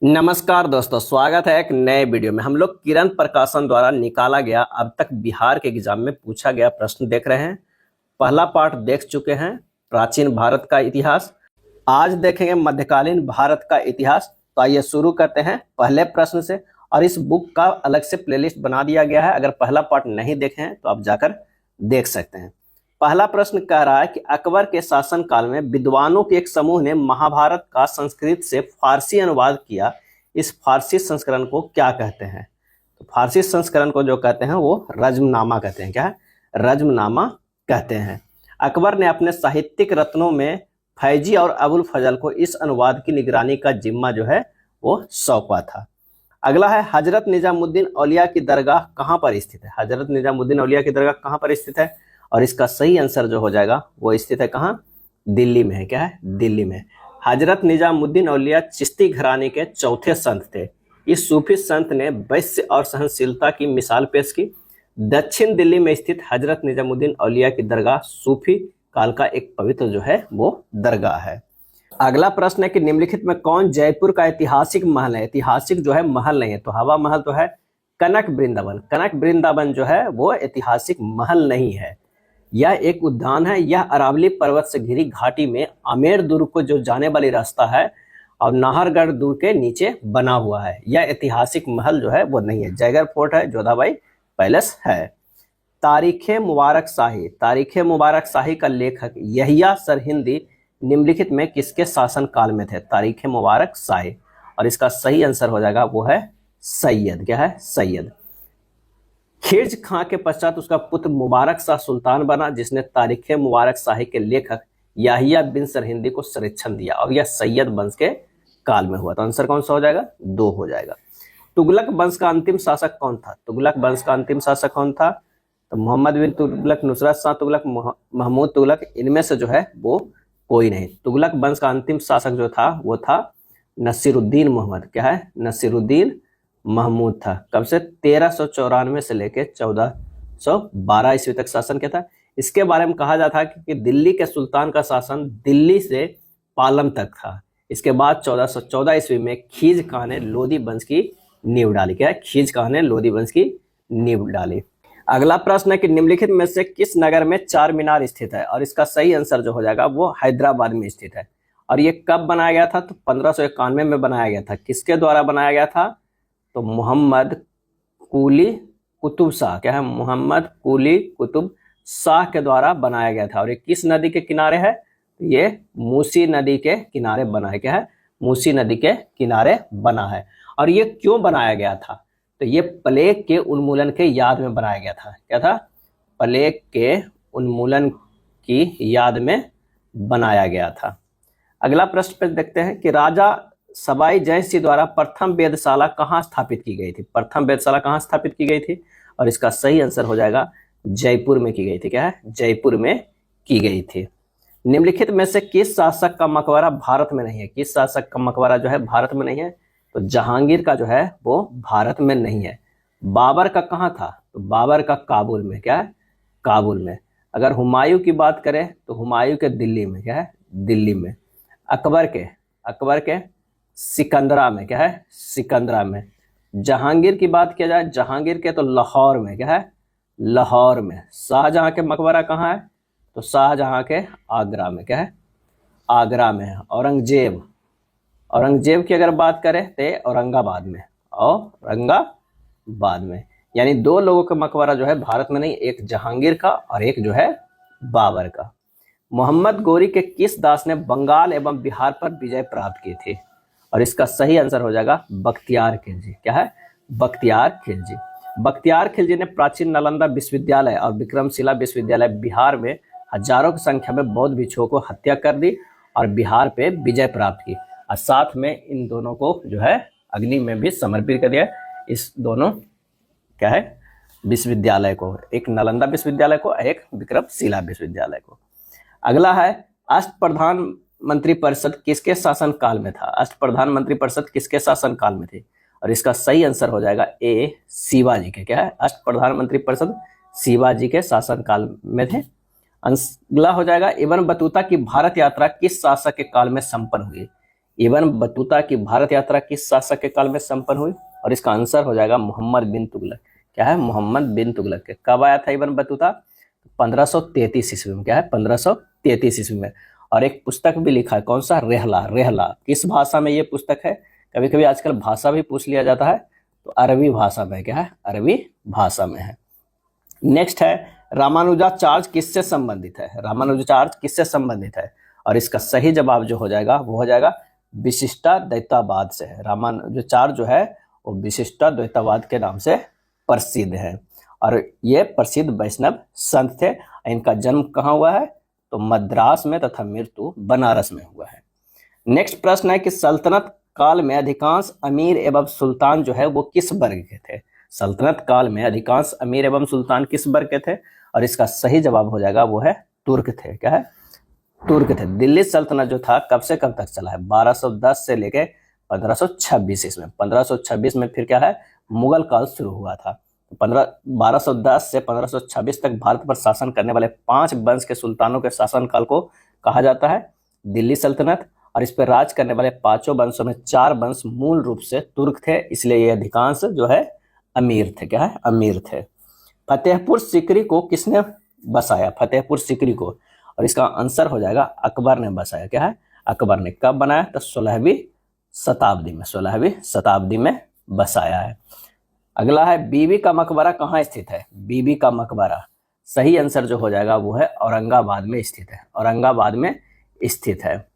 नमस्कार दोस्तों, स्वागत है एक नए वीडियो में। हम लोग किरण प्रकाशन द्वारा निकाला गया अब तक बिहार के एग्जाम में पूछा गया प्रश्न देख रहे हैं। पहला पार्ट देख चुके हैं, प्राचीन भारत का इतिहास। आज देखेंगे मध्यकालीन भारत का इतिहास। तो आइए शुरू करते हैं पहले प्रश्न से। और इस बुक का अलग से प्लेलिस्ट बना दिया गया है, अगर पहला पार्ट नहीं देखे हैं तो आप जाकर देख सकते हैं। पहला प्रश्न कह रहा है कि अकबर के शासन काल में विद्वानों के एक समूह ने महाभारत का संस्कृत से फारसी अनुवाद किया। इस फारसी संस्करण को क्या कहते हैं? तो फारसी संस्करण को जो कहते हैं वो रज्मनामा कहते हैं। क्या है? रज्मनामा कहते हैं। अकबर ने अपने साहित्यिक रत्नों में फैजी और अबुल फजल को इस अनुवाद की निगरानी का जिम्मा जो है वो सौंपा था। अगला है, हजरत निजामुद्दीन औलिया की दरगाह कहाँ पर स्थित है? हजरत निजामुद्दीन औलिया की दरगाह कहाँ पर स्थित है? और इसका सही आंसर जो हो जाएगा वो स्थित है कहाँ? दिल्ली में है। क्या है? दिल्ली में। हजरत निजामुद्दीन औलिया चिश्ती घराने के चौथे संत थे। इस सूफी संत ने वैश्य और सहनशीलता की मिसाल पेश की। दक्षिण दिल्ली में स्थित हजरत निजामुद्दीन औलिया की दरगाह सूफी काल का एक पवित्र जो है वो दरगाह है। अगला प्रश्न है कि निम्नलिखित में कौन जयपुर का ऐतिहासिक महल है? ऐतिहासिक जो है महल नहीं है, तो हवा महल तो है कनक वृंदावन। कनक वृंदावन जो है वो ऐतिहासिक महल नहीं है, यह एक उद्यान है। यह अरावली पर्वत से घिरी घाटी में आमेर दुर्ग को जो जाने वाली रास्ता है और नाहरगढ़ दुर्ग के नीचे बना हुआ है। यह ऐतिहासिक महल जो है वो नहीं है। जयगढ़ फोर्ट है, जोधाबाई पैलेस है। तारीखे मुबारक शाही, तारीखे मुबारक शाही का लेखक यहिया सरहिंदी निम्नलिखित में किसके शासन काल में थे? तारीखे मुबारक शाही। और इसका सही आंसर हो जाएगा वो है सैयद। क्या है? सैयद। खिर्ज खां के पश्चात उसका पुत्र मुबारक शाह सुल्तान बना, जिसने तारीखे मुबारक शाही के लेखक याहिया बिन सरहिंदी को संरक्षण दिया, और यह सैयद वंश के काल में हुआ। तो आंसर कौन सा हो जाएगा? 2 हो जाएगा। तुगलक वंश का अंतिम शासक कौन था? तुगलक वंश का अंतिम शासक कौन था? तो मोहम्मद बिन तुगलक, नुसरत शाह तुगलक, महमूद तुगलक, इनमें से जो है वो कोई नहीं। तुगलक वंश का अंतिम शासक जो था वो था नसीरुद्दीन मोहम्मद। क्या है? नसीरुद्दीन महमूद था। कब से? 1394 से लेकर 1412 ईस्वी तक शासन किया था। इसके बारे में कहा जाता है कि दिल्ली के सुल्तान का शासन दिल्ली से पालम तक था। इसके बाद 1414 ईस्वी में खीज खां ने लोधी वंश की नींव डाली। क्या है? खीज खां ने लोधी वंश की नींव डाली। अगला प्रश्न है कि निम्नलिखित में से किस नगर में चार मीनार स्थित है? और इसका सही आंसर जो हो जाएगा वो हैदराबाद में स्थित है। और ये कब बनाया गया था? तो 1591 में बनाया गया था। किसके द्वारा बनाया गया था? तो मोहम्मद कुली कुतुब शाह। क्या है? मोहम्मद कुली कुतुब शाह के द्वारा बनाया गया था। और ये किस नदी के किनारे है? तो ये मूसी नदी के किनारे बना है। क्या है? मूसी नदी के किनारे बना है। और ये क्यों बनाया गया था? तो ये प्लेग के उन्मूलन के याद में बनाया गया था। क्या था? प्लेग के उन्मूलन की याद में बनाया गया था। अगला प्रश्न पे देखते हैं कि राजा सवाई जय सिंह द्वारा प्रथम वेधशाला कहाँ स्थापित की गई थी? प्रथम वेधशाला कहाँ स्थापित की गई थी? और इसका सही आंसर हो जाएगा जयपुर में की गई थी। क्या है? जयपुर में की गई थी। निम्नलिखित में से किस शासक का मकबरा भारत में नहीं है? किस शासक का मकबरा जो है भारत में नहीं है? तो जहांगीर का जो है वो भारत में नहीं है। बाबर का कहाँ था? तो बाबर का काबुल में। क्या है? काबुल में। अगर हुमायूं की बात करें तो हुमायूं के दिल्ली में। क्या है? दिल्ली में। अकबर के सिकंदरा में। क्या है? सिकंदरा में। जहांगीर की बात किया जाए, जहांगीर के तो लाहौर में। क्या है? लाहौर में। शाहजहां के मकबरा कहाँ है? तो शाहजहां के आगरा में। क्या है? आगरा में। औरंगजेब की अगर बात करें तो औरंगाबाद में। औरंगाबाद में। यानी 2 लोगों का मकबरा जो है भारत में नहीं, एक जहांगीर का और एक जो है बाबर का। मोहम्मद गोरी के किस दास ने बंगाल एवं बिहार पर विजय प्राप्त की थी? और इसका सही आंसर हो जाएगा बख्तियार खिलजी। क्या है? बख्तियार खिलजी। बख्तियार खिलजी ने प्राचीन नालंदा विश्वविद्यालय और विक्रमशिला विश्वविद्यालय बिहार में हजारों की संख्या में बौद्ध भिक्षुओं को हत्या कर दी और बिहार पे विजय प्राप्त की। और साथ में इन दोनों को जो है अग्नि में भी समर्पित कर दिया। इस दोनों क्या है विश्वविद्यालय को, एक नालंदा विश्वविद्यालय को, एक विक्रमशिला विश्वविद्यालय को। अगला है, अष्टप्रधान मंत्री परिषद किसके शासन काल में था? अष्टप्रधान मंत्री परिषद किसके शासन काल में थी? और इसका सही आंसर हो जाएगा ए, शिवाजी के। क्या है? अष्टप्रधान मंत्री परिषद शिवाजी के शासन काल में थे। अगला हो जाएगा, इब्न बतूता की भारत यात्रा किस शासक के काल में संपन्न हुई? इब्न बतूता की भारत यात्रा किस शासक के काल में संपन्न हुई? और इसका आंसर हो जाएगा मोहम्मद बिन तुगलक। क्या है? मोहम्मद बिन तुगलक के। कब आया था इब्न बतूता? 1533 ईस्वी में। क्या है? 1533 ईस्वी में। और एक पुस्तक भी लिखा है, कौन सा? रेहला। रेहला किस भाषा में ये पुस्तक है? कभी कभी आजकल भाषा भी पूछ लिया जाता है, तो अरबी भाषा में। क्या है? अरबी भाषा में है। नेक्स्ट है रामानुजाचार्य किससे संबंधित है? रामानुजाचार्य किससे संबंधित है? और इसका सही जवाब जो हो जाएगा वो हो जाएगा विशिष्टाद्वैतवाद से है। रामानुजाचार्य जो है वो विशिष्टाद्वैतवाद के नाम से प्रसिद्ध है, और ये प्रसिद्ध वैष्णव संत थे। इनका जन्म कहाँ हुआ है? तो मद्रास में, तथा मृत्यु बनारस में हुआ है। नेक्स्ट प्रश्न है कि सल्तनत काल में अधिकांश अमीर एवं सुल्तान जो है वो किस वर्ग के थे? सल्तनत काल में अधिकांश अमीर एवं सुल्तान किस वर्ग के थे? और इसका सही जवाब हो जाएगा वो है तुर्क थे। क्या है? तुर्क थे। दिल्ली सल्तनत जो था कब से कब तक चला है? 1210 से लेके 1526 इसमें। 1526 में फिर क्या है? मुगल काल शुरू हुआ था। 1210 से 1526 तक भारत पर शासन करने वाले 5 वंश के सुल्तानों के शासनकाल को कहा जाता है दिल्ली सल्तनत। और इस पर राज करने वाले 5 वंशों में 4 वंश मूल रूप से तुर्क थे, इसलिए ये अधिकांश जो है अमीर थे। क्या है? अमीर थे। फतेहपुर सीकरी को किसने बसाया? फतेहपुर सीकरी को। और इसका आंसर हो जाएगा अकबर ने बसाया। क्या है? अकबर ने। कब बनाया? तो 16वीं शताब्दी में। 16वीं शताब्दी में बसाया है। अगला है बीबी का मकबरा कहाँ स्थित है? बीबी का मकबरा सही आंसर जो हो जाएगा वो है औरंगाबाद में स्थित है। औरंगाबाद में स्थित है।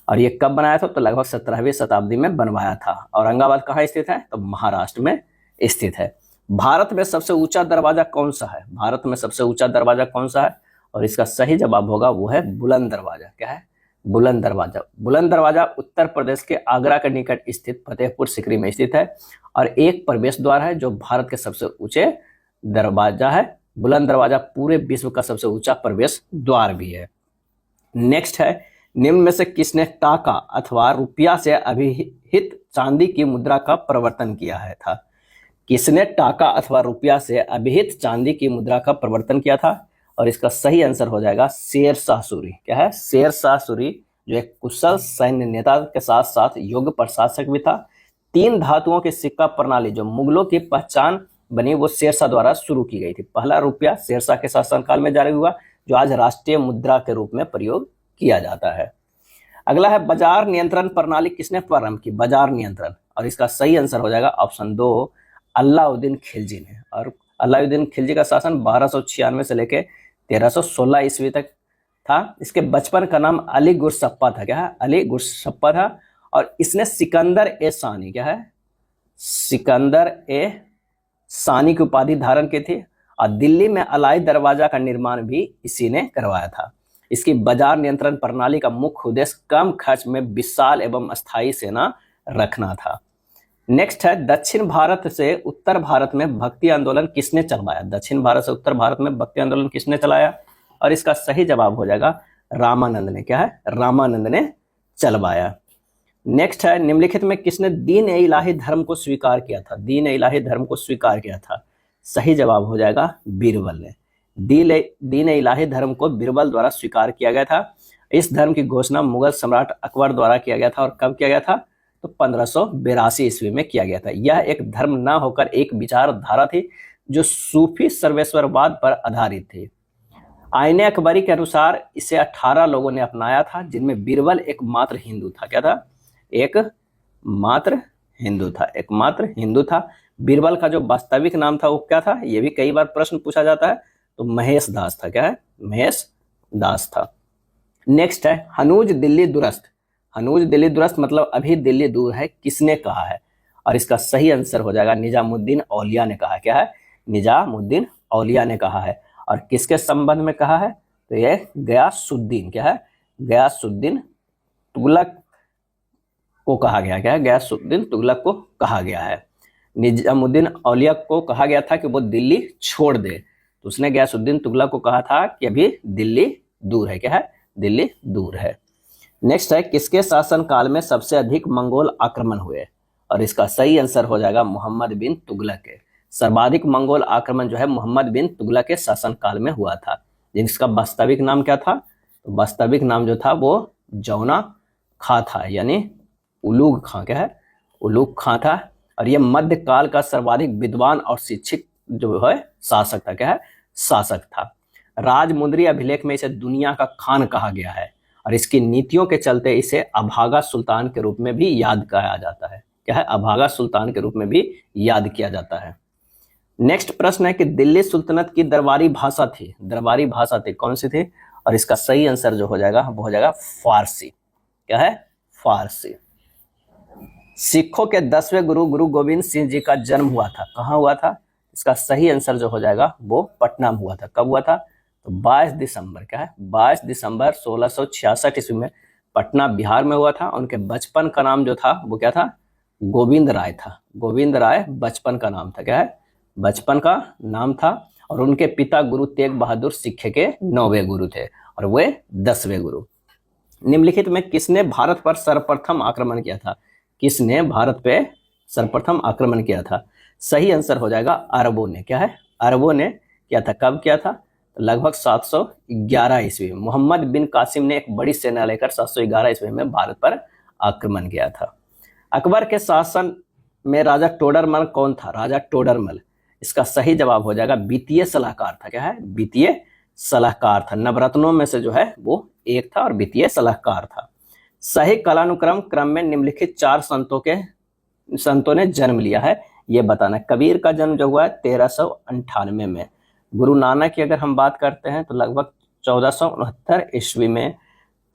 और ये कब बनाया था? तो लगभग 17वीं शताब्दी में बनवाया था। औरंगाबाद कहाँ स्थित है? तो महाराष्ट्र में स्थित है। भारत में सबसे ऊंचा दरवाजा कौन सा है? भारत में सबसे ऊंचा दरवाजा कौन सा है? और इसका सही जवाब होगा वो है बुलंद दरवाजा। क्या है? बुलंद दरवाजा। बुलंद दरवाजा उत्तर प्रदेश के आगरा के निकट स्थित फतेहपुर सीकरी में स्थित है, और एक प्रवेश द्वार है जो भारत के सबसे ऊंचे दरवाजा है। बुलंद दरवाजा पूरे विश्व का सबसे ऊंचा प्रवेश द्वार भी है। नेक्स्ट है निम्न में से किसने टाका अथवा रुपया से अभिहित चांदी की मुद्रा का प्रवर्तन किया है था? किसने टाका अथवा रुपया से अभिहित चांदी की मुद्रा का प्रवर्तन किया था? और इसका सही आंसर हो जाएगा शेरशाह सूरी। क्या है? शेरशाह सूरी जो एक कुशल सैन्य नेता के साथ साथ योग्य प्रशासक भी था। 3 धातुओं की सिक्का प्रणाली जो मुगलों की पहचान बनी वो शेरशाह द्वारा शुरू की गई थी। पहला रुपया शेरशाह के शासनकाल में जारी हुआ, जो आज राष्ट्रीय मुद्रा के रूप में प्रयोग किया जाता है। अगला है बाजार नियंत्रण प्रणाली किसने प्रारंभ की? बाजार नियंत्रण। और इसका सही आंसर हो जाएगा ऑप्शन 2 अलाउद्दीन खिलजी ने। और अलाउद्दीन खिलजी का शासन 1296 से लेके 1316 ईस्वी तक था। इसके बचपन का नाम अली गुरसप्पा था। क्या है? अली गुरसप्पा था। और इसने सिकंदर ए सानी, क्या है? सिकंदर ए सानी की उपाधि धारण की थी। और दिल्ली में अलाई दरवाजा का निर्माण भी इसी ने करवाया था। इसकी बाजार नियंत्रण प्रणाली का मुख्य उद्देश्य कम खर्च में विशाल एवं अस्थायी सेना रखना था। नेक्स्ट है दक्षिण भारत से उत्तर भारत में भक्ति आंदोलन किसने चलवाया? दक्षिण भारत से उत्तर भारत में भक्ति आंदोलन किसने चलाया? और इसका सही जवाब हो जाएगा रामानंद ने। क्या है? रामानंद ने चलवाया। नेक्स्ट है निम्नलिखित में किसने दीन ए इलाही धर्म को स्वीकार किया था? दीन ए इलाही धर्म को स्वीकार किया था। सही जवाब हो जाएगा बीरबल ने। दीन ए इलाही धर्म को बीरबल द्वारा स्वीकार किया गया था। इस धर्म की घोषणा मुगल सम्राट अकबर द्वारा किया गया था। और कब किया गया था? तो 1582 ईस्वी में किया गया था। यह एक धर्म न होकर एक विचारधारा थी जो सूफी सर्वेश्वरवाद पर आधारित थी। आईने अकबरी के अनुसार इसे 18 लोगों ने अपनाया था, जिनमें बीरबल एकमात्र हिंदू था। क्या था? एकमात्र हिंदू था। एकमात्र हिंदू था। बीरबल का जो वास्तविक नाम था वो क्या था? ये भी कई बार प्रश्न पूछा जाता है। तो महेश दास था। क्या है? महेश दास था। नेक्स्ट है हनूज दिल्ली दुरस्त। हनूज दिल्ली दुरस्त मतलब अभी दिल्ली दूर है, किसने कहा है? और इसका सही आंसर हो जाएगा निजामुद्दीन औलिया ने कहा। क्या है? निजामुद्दीन औलिया ने कहा है। और किसके संबंध में कहा है? तो ये गयासुद्दीन, क्या है? गयासुद्दीन तुगलक को कहा गया। क्या है? गयासुद्दीन तुगलक को कहा गया है। निजामुद्दीन औलिया को कहा गया था कि वो दिल्ली छोड़ दे, तो उसने गयासुद्दीन तुगलक को कहा था कि अभी दिल्ली दूर है। क्या है? दिल्ली दूर है। नेक्स्ट है किसके शासनकाल में सबसे अधिक मंगोल आक्रमण हुए? और इसका सही आंसर हो जाएगा मोहम्मद बिन तुगलक के। सर्वाधिक मंगोल आक्रमण जो है मोहम्मद बिन तुगलक के शासनकाल में हुआ था। जिसका वास्तविक नाम क्या था? तो वास्तविक नाम जो था वो जौना खा था, यानी उलूग खां, क्या है, उलूग खां था। और ये मध्यकाल का सर्वाधिक विद्वान और शिक्षित जो है शासक था, क्या है, शासक था। राजमुंदरी अभिलेख में इसे दुनिया का खान कहा गया है और इसकी नीतियों के चलते इसे अभागा सुल्तान के रूप में भी याद किया जाता है, क्या है, अभागा सुल्तान के रूप में भी याद किया जाता है। नेक्स्ट प्रश्न है कि दिल्ली सुल्तनत की दरबारी भाषा थी, दरबारी भाषा थी, कौन सी थी? और इसका सही आंसर जो हो जाएगा वो हो जाएगा फारसी, क्या है, फारसी। सिखों के 10वें गुरु गुरु गोविंद सिंह जी का जन्म हुआ था, कहाँ हुआ था? इसका सही आंसर जो हो जाएगा वो पटना में हुआ था। कब हुआ था? तो 22 दिसंबर, क्या है, 22 दिसंबर 1666 ईस्वी में पटना बिहार में हुआ था। उनके बचपन का नाम जो था वो क्या था? गोविंद राय था। गोविंद राय बचपन का नाम था, क्या है, बचपन का नाम था। और उनके पिता गुरु तेग बहादुर सिक्खे के 9वें गुरु थे और वे 10वें गुरु। निम्नलिखित में किसने भारत पर सर्वप्रथम आक्रमण किया था? किसने भारत पे सर्वप्रथम आक्रमण किया था? सही आंसर हो जाएगा अरबों ने, क्या है, अरबों ने किया था। कब किया था? तो लगभग 711 ईस्वी में मोहम्मद बिन कासिम ने एक बड़ी सेना लेकर 711 ईस्वी में भारत पर आक्रमण किया था। अकबर के शासन में राजा टोडरमल कौन था? राजा टोडरमल, इसका सही जवाब हो जाएगा वित्तीय सलाहकार था, क्या है, वित्तीय सलाहकार था। नवरत्नों में से जो है वो एक था और वित्तीय सलाहकार था। सही कालानुक्रम क्रम में निम्नलिखित 4 संतों ने जन्म लिया है, ये बताना। कबीर का जन्म जो हुआ है 1398 में। गुरु नानक की अगर हम बात करते हैं तो लगभग 1469 ईस्वी में।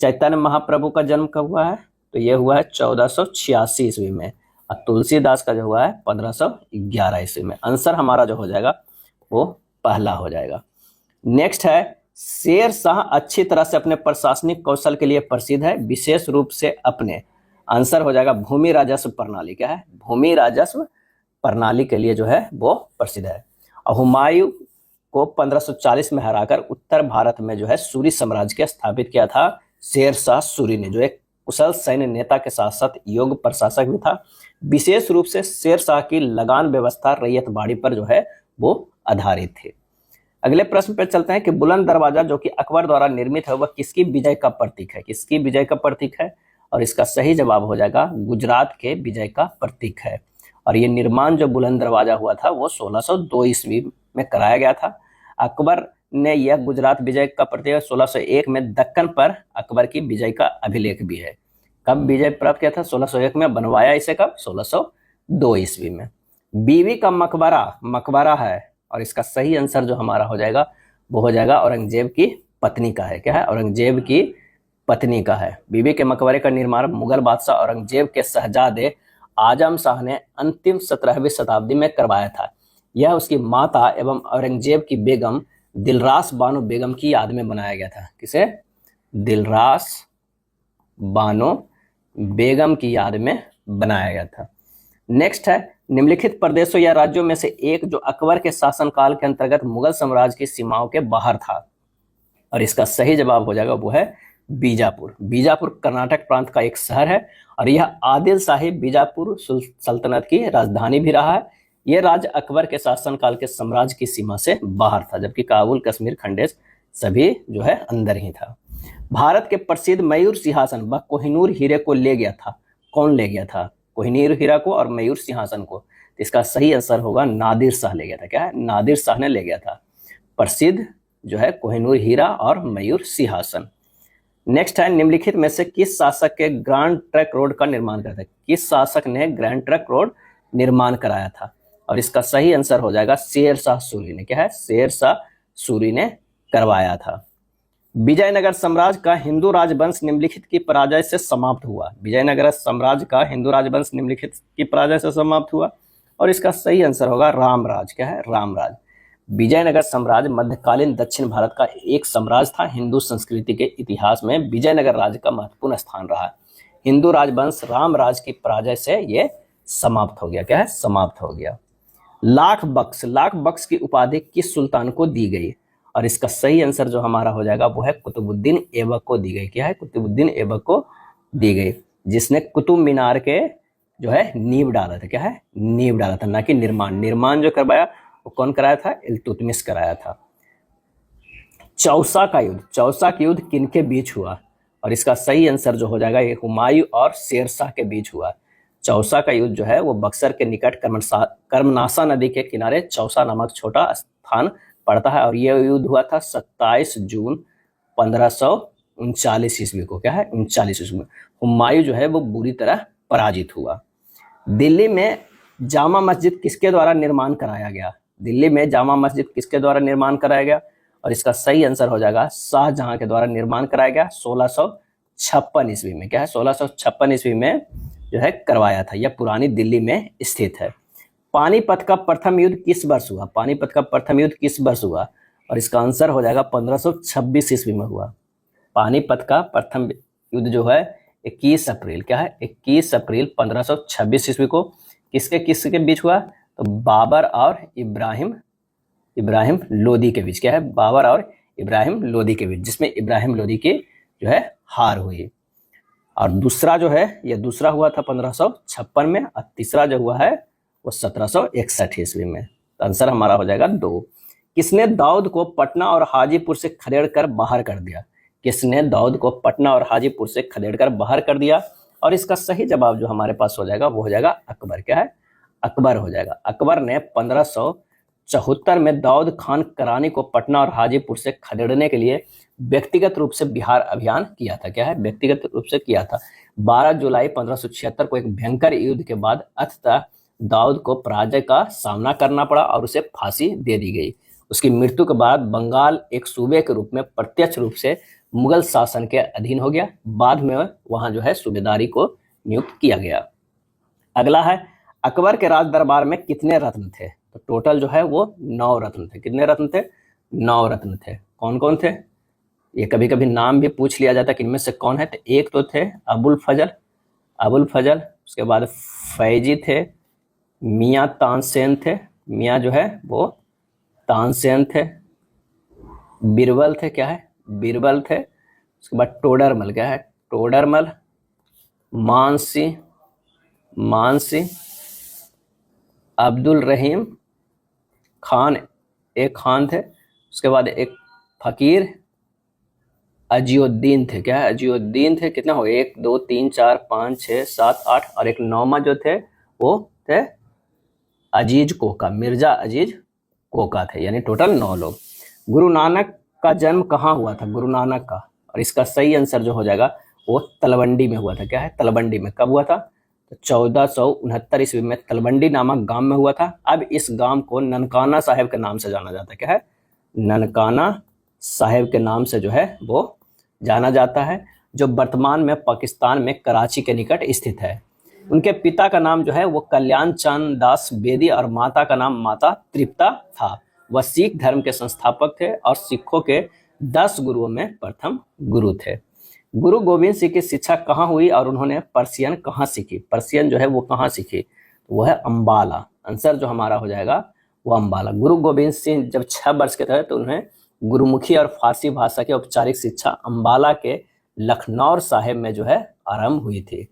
चैतन्य महाप्रभु का जन्म कब हुआ है? तो ये हुआ है 1486 ईस्वी में। और तुलसीदास का जो हुआ है 1511 ईस्वी में। आंसर हमारा जो हो जाएगा वो पहला हो जाएगा। नेक्स्ट है, शेर शाह अच्छी तरह से अपने प्रशासनिक कौशल के लिए प्रसिद्ध है, विशेष रूप से अपने, आंसर हो जाएगा भूमि राजस्व प्रणाली, क्या है, भूमि राजस्व प्रणाली के लिए जो है वो प्रसिद्ध है। और हुमायूं को 1540 में हराकर उत्तर भारत में जो है सूरी साम्राज्य के स्थापित किया था शेर शाह सूरी ने, जो एक कुशल सैन्य नेता के साथ साथ योग्य प्रशासक भी था। विशेष रूप से शेर शाह की लगान व्यवस्था रैयतबाड़ी पर जो है वो आधारित थी। अगले प्रश्न पर चलते हैं कि बुलंद दरवाजा जो कि अकबर द्वारा निर्मित है वह किसकी विजय का प्रतीक है? किसकी विजय का प्रतीक है? और इसका सही जवाब हो जाएगा गुजरात के विजय का प्रतीक है। और ये निर्माण जो बुलंद दरवाजा हुआ था वो 1602 ईस्वी में कराया गया था। अकबर ने यह गुजरात विजय का प्रतीक 1601 में दक्कन पर अकबर की विजय का अभिलेख भी है। कब विजय प्राप्त किया था? 1601 में। बनवाया इसे कब? 1602 ईस्वी में। बीवी का मकबरा है और इसका सही आंसर जो हमारा हो जाएगा वो हो जाएगा औरंगजेब की पत्नी का है, क्या है, औरंगजेब की पत्नी का है। बीबी के मकबरे का निर्माण मुगल बादशाह औरंगजेब के शहजादे आजम शाह ने अंतिम 17वीं शताब्दी में करवाया था। यह उसकी माता एवं औरंगजेब की बेगम दिलरास बानो बेगम की याद में बनाया गया था। किसे? दिलरास बानो बेगम की याद में बनाया गया था। नेक्स्ट है, निम्नलिखित प्रदेशों या राज्यों में से एक जो अकबर के शासनकाल के अंतर्गत मुगल साम्राज्य की सीमाओं के बाहर था। और इसका सही जवाब हो जाएगा वो है बीजापुर। बीजापुर कर्नाटक प्रांत का एक शहर है और यह आदिल शाही बीजापुर सल्तनत की राजधानी भी रहा है। यह राज्य अकबर के शासनकाल के साम्राज्य की सीमा से बाहर था, जबकि काबुल, कश्मीर, खंडेश सभी जो है अंदर ही था। भारत के प्रसिद्ध मयूर सिंहासन व कोहिनूर हीरे को ले गया था, कौन ले गया था? कोहिनूर हीरा को और मयूर सिंहासन को। इसका सही आंसर होगा नादिर शाह ले गया था, क्या है, नादिर शाह ने ले गया था प्रसिद्ध जो है कोहिनूर हीरा और मयूर सिंहासन। नेक्स्ट है, निम्नलिखित में से किस शासक के ग्रैंड ट्रंक रोड का निर्माण कराया था? किस शासक ने ग्रैंड ट्रंक रोड निर्माण कराया था? और इसका सही आंसर हो जाएगा शेर शाह सूरी ने, क्या है, शेर शाह सूरी ने करवाया था। विजयनगर साम्राज्य का हिंदू राजवंश निम्नलिखित की पराजय से समाप्त हुआ। विजयनगर साम्राज्य का हिंदू राजवंश निम्नलिखित की पराजय से समाप्त हुआ और इसका सही आंसर होगा रामराज, क्या है, रामराज। विजयनगर साम्राज्य मध्यकालीन दक्षिण भारत का एक साम्राज्य था। हिंदू संस्कृति के इतिहास में विजयनगर राज्य का महत्वपूर्ण स्थान रहा। हिंदू राजवंश रामराज की पराजय से ये समाप्त हो गया, क्या है, समाप्त हो गया। लाख बख्श की उपाधि किस सुल्तान को दी गई? और इसका सही आंसर जो हमारा हो जाएगा वो है कुतुबुद्दीन ऐबक को दी गई, क्या है, कुतुबुद्दीन ऐबक को दी गई, जिसने कुतुब मीनार के जो है नींव डाला था, क्या है, नींव डाला था, ना कि निर्माण जो करवाया वो कौन कराया था? इल्तुतमिश कराया था। चौसा का युद्ध किनके बीच हुआ? और इसका सही आंसर जो हो जाएगा ये हुमायूं और शेरशाह के बीच हुआ। चौसा का युद्ध जो है वो बक्सर के निकट कर्मनाशा नदी के किनारे चौसा नामक छोटा स्थान पड़ता है और यह युद्ध हुआ था 27 जून 1539 ईस्वी को। क्या है? 39 ईस्वी में हुमायूं जो है वो बुरी तरह पराजित हुआ। दिल्ली में जामा मस्जिद किसके द्वारा निर्माण कराया गया? दिल्ली में जामा मस्जिद किसके द्वारा निर्माण कराया गया? और इसका सही आंसर हो जाएगा शाहजहां के द्वारा निर्माण कराया गया 1656 ईस्वी में। क्या है? 1656 ईस्वी में जो है करवाया था। यह पुरानी दिल्ली में स्थित है। पानीपत का प्रथम युद्ध किस वर्ष हुआ? पानीपत का प्रथम युद्ध किस वर्ष हुआ? और इसका आंसर हो जाएगा 1526 ईस्वी में हुआ। पानीपत का प्रथम युद्ध जो है 21 अप्रैल, क्या है? 21 अप्रैल 1526 ईस्वी को किसके बीच हुआ? तो बाबर और इब्राहिम लोदी के बीच। क्या है? बाबर और इब्राहिम लोदी के बीच, जिसमें इब्राहिम लोदी की जो है हार हुई। और दूसरा जो है ये दूसरा हुआ था 1556 में और तीसरा जो हुआ है वो 1761 ईस्वी में। तो आंसर हमारा हो जाएगा 2। किसने दाऊद को पटना और हाजीपुर से खदेड़ कर बाहर कर दिया? किसने दाऊद को पटना और हाजीपुर से खदेड़ कर बाहर कर दिया? और इसका सही जवाब जो हमारे पास हो जाएगा वो हो जाएगा अकबर। क्या है? अकबर हो जाएगा। अकबर ने 1574 में दाऊद खान करानी को पटना और हाजीपुर से खदेड़ने के लिए व्यक्तिगत रूप से बिहार अभियान किया था। क्या है? व्यक्तिगत रूप से किया था। 12 जुलाई 1576 को एक भयंकर युद्ध के बाद अंततः दाऊद को पराजय का सामना करना पड़ा और उसे फांसी दे दी गई। उसकी मृत्यु के बाद बंगाल एक सूबे के रूप में प्रत्यक्ष रूप से मुगल शासन के अधीन हो गया। बाद में वहां जो है सूबेदारी को नियुक्त किया गया। अगला है अकबर के राज दरबार में कितने रत्न थे? तो टोटल जो है वो 9 रत्न थे। कितने रत्न थे? 9 रत्न थे। कौन कौन थे? ये कभी कभी नाम भी पूछ लिया जाता है कि इनमें से कौन है। तो एक तो थे अबुल फजल, उसके बाद फैजी थे, मियाँ तानसेन थे, मियाँ जो है वो तानसेन थे, बीरबल थे। क्या है? बीरबल थे। उसके बाद टोडरमल। क्या है? टोडरमल, मानसी, अब्दुल रहीम खान, एक खान थे। उसके बाद एक फकीर अजीउद्दीन थे। क्या है? अजीउद्दीन थे। कितना हो? 1 2 3 4 5 6 7 8 और एक नौमा जो थे वो थे अजीज कोका, मिर्जा अजीज कोका थे। यानी टोटल 9 लोग। गुरु नानक का जन्म कहाँ हुआ था? गुरु नानक का, और इसका सही आंसर जो हो जाएगा वो तलवंडी में हुआ था। क्या है? तलवंडी में। कब हुआ था? तो 1469 ईस्वी में तलवंडी नामक गांव में हुआ था। अब इस गांव को ननकाना साहिब के नाम से जाना जाता है। क्या है? ननकाना साहिब के नाम से जो है वो जाना जाता है, जो वर्तमान में पाकिस्तान में कराची के निकट स्थित है। उनके पिता का नाम जो है वो कल्याण चंद दास बेदी और माता का नाम माता तृप्ता था। वह सिख धर्म के संस्थापक थे और सिखों के 10 गुरुओं में प्रथम गुरु थे। गुरु गोविंद सिंह की शिक्षा कहाँ हुई और उन्होंने पर्शियन कहाँ सीखी? पर्शियन जो है वो कहाँ सीखी? वो है अम्बाला। आंसर जो हमारा हो जाएगा वो अम्बाला। गुरु गोविंद सिंह जब 6 वर्ष के थे तो उन्हें गुरुमुखी और फारसी भाषा की औपचारिक शिक्षा अम्बाला के लखनौर साहिब में जो है आरंभ हुई थी।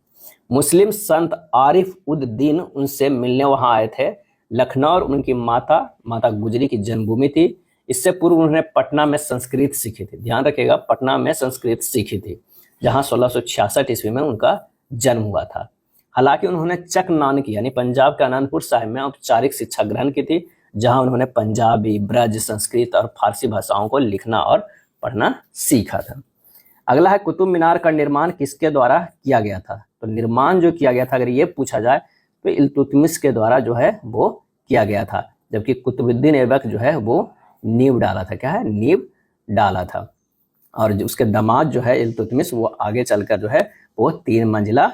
मुस्लिम संत आरिफ उद दीन उनसे मिलने वहां आए थे। लखनऊ उनकी माता गुजरी की जन्मभूमि थी। इससे पूर्व उन्होंने पटना में संस्कृत सीखी थी। ध्यान रखिएगा, पटना में संस्कृत सीखी थी, जहां 1666 ईस्वी में उनका जन्म हुआ था। हालांकि उन्होंने चक नानकी यानी पंजाब के आनंदपुर साहिब में औपचारिक शिक्षा ग्रहण की थी, जहां उन्होंने पंजाबी, ब्रज, संस्कृत और फारसी भाषाओं को लिखना और पढ़ना सीखा था। अगला है कुतुब मीनार का निर्माण किसके द्वारा किया गया था? तो निर्माण जो किया गया था अगर ये पूछा जाए तो इल्तुतमिश के द्वारा जो है वो किया गया था, जबकि कुतुबुद्दीन ऐबक जो है वो नींव डाला था। क्या है? नींव डाला था। और जो उसके दामाद जो है इल्तुतमिश वो आगे चलकर जो है वो 3 मंजिला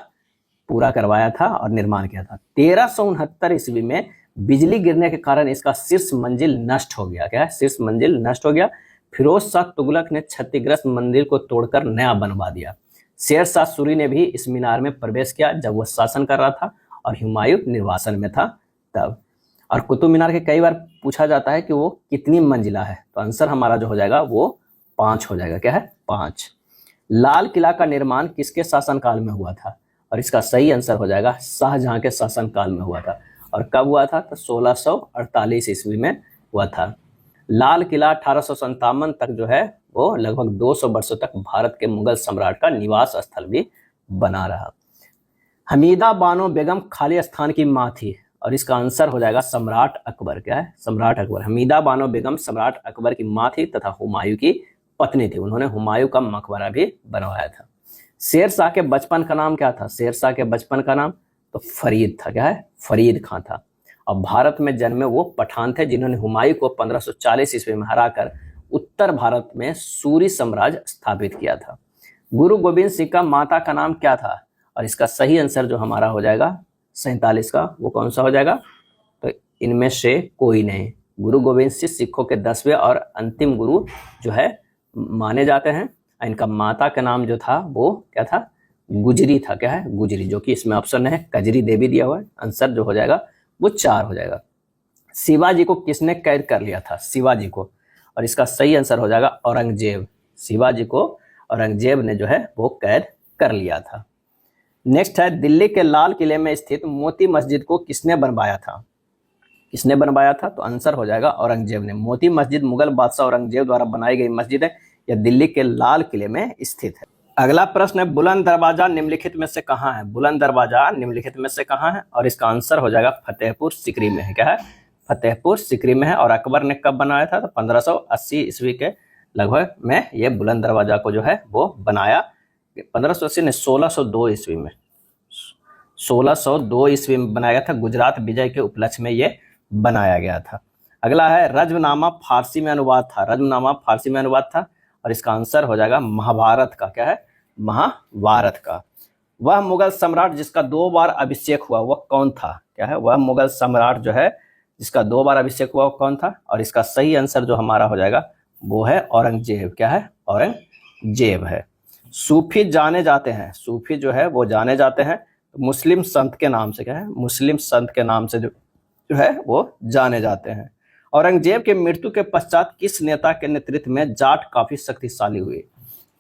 पूरा करवाया था और निर्माण किया था। 1369 ईस्वी में बिजली गिरने के कारण इसका शीर्ष मंजिल नष्ट हो गया। क्या है? शीर्ष मंजिल नष्ट हो गया। फिरोज शाह तुगलक ने क्षतिग्रस्त मंदिर को तोड़कर नया बनवा दिया। शेर शाह सूरी ने भी इस मीनार में प्रवेश किया जब वह शासन कर रहा था और हुमायूं निर्वासन में था तब। और कुतुब मीनार के कई बार पूछा जाता है कि वो कितनी मंजिला है, तो आंसर हमारा जो हो जाएगा वो 5 हो जाएगा। क्या है? 5। लाल किला का निर्माण किसके शासनकाल में हुआ था? और इसका सही आंसर हो जाएगा शाहजहां के शासनकाल में हुआ था। और कब हुआ था? तो 1648 ईस्वी में हुआ था। लाल किला 1857 तक जो है वो लगभग 200 वर्षों तक भारत के मुगल सम्राट का निवास स्थल भी बना रहा। हमीदा बानो बेगम खाली स्थान की मां थी, और इसका आंसर हो जाएगा सम्राट अकबर। क्या है? सम्राट अकबर। हमीदा बानो बेगम सम्राट अकबर की मां थी तथा हुमायूं की पत्नी थी। उन्होंने हुमायूं का मकबरा भी बनवाया था। शेर शाह के बचपन का नाम क्या था? शेर शाह के बचपन का नाम तो फरीद था। क्या है? फरीद खां था। और भारत में जन्मे वो पठान थे जिन्होंने हुमायूं को 1540 ईस्वी में हराकर उत्तर भारत में सूरी साम्राज्य स्थापित किया था। गुरु गोविंद सिंह का माता का नाम क्या था? और इसका सही आंसर जो हमारा हो जाएगा 47 का, वो कौन सा हो जाएगा? तो इनमें से कोई नहीं। गुरु गोविंद सिंह सिखों के 10वें और अंतिम गुरु जो है माने जाते हैं। इनका माता का नाम जो था वो क्या था? गुजरी था। क्या है? गुजरी, जो कि इसमें ऑप्शन है कजरी देवी दिया हुआ है। आंसर जो हो जाएगा वो 4 हो जाएगा। शिवाजी को किसने कैद कर लिया था? शिवाजी को, और इसका सही आंसर हो जाएगा औरंगजेब। शिवाजी को औरंगजेब ने जो है वो कैद कर लिया था। नेक्स्ट है, दिल्ली के लाल किले में स्थित मोती मस्जिद को किसने बनवाया था? किसने बनवाया था? तो आंसर हो जाएगा औरंगजेब ने। मोती मस्जिद मुगल बादशाह औरंगजेब द्वारा बनाई गई मस्जिद है। यह दिल्ली के लाल किले में स्थित है। अगला प्रश्न है, बुलंद दरवाजा निम्नलिखित में से कहाँ है? बुलंद दरवाजा निम्नलिखित में से कहाँ है? और इसका आंसर हो जाएगा फतेहपुर सीकरी में है। क्या है? फतेहपुर सीकरी में है। और अकबर ने कब बनाया था? तो 1580 ईस्वी के लगभग में ये बुलंद दरवाजा को जो है वो बनाया। 1580 ने 1602 ईस्वी में, 1602 ईस्वी में बनाया गया था। गुजरात विजय के उपलक्ष्य में ये बनाया गया था। अगला है, रज्मनामा फारसी में अनुवाद था। रज्मनामा फारसी में अनुवाद था, और इसका आंसर हो जाएगा महाभारत का। क्या है? महाभारत का। वह मुगल सम्राट जिसका 2 बार अभिषेक हुआ वह कौन था? क्या है? वह मुगल सम्राट जो है जिसका 2 बार अभिषेक हुआ वो कौन था? और इसका सही आंसर जो हमारा हो जाएगा वो है औरंगजेब। क्या है? औरंगजेब है। सूफी जाने जाते हैं, सूफी जो है वो जाने जाते हैं मुस्लिम संत के नाम से। क्या है? मुस्लिम संत के नाम से जो है वो जाने जाते हैं। औरंगजेब के मृत्यु के पश्चात किस नेता के नेतृत्व में जाट काफी शक्तिशाली हुए?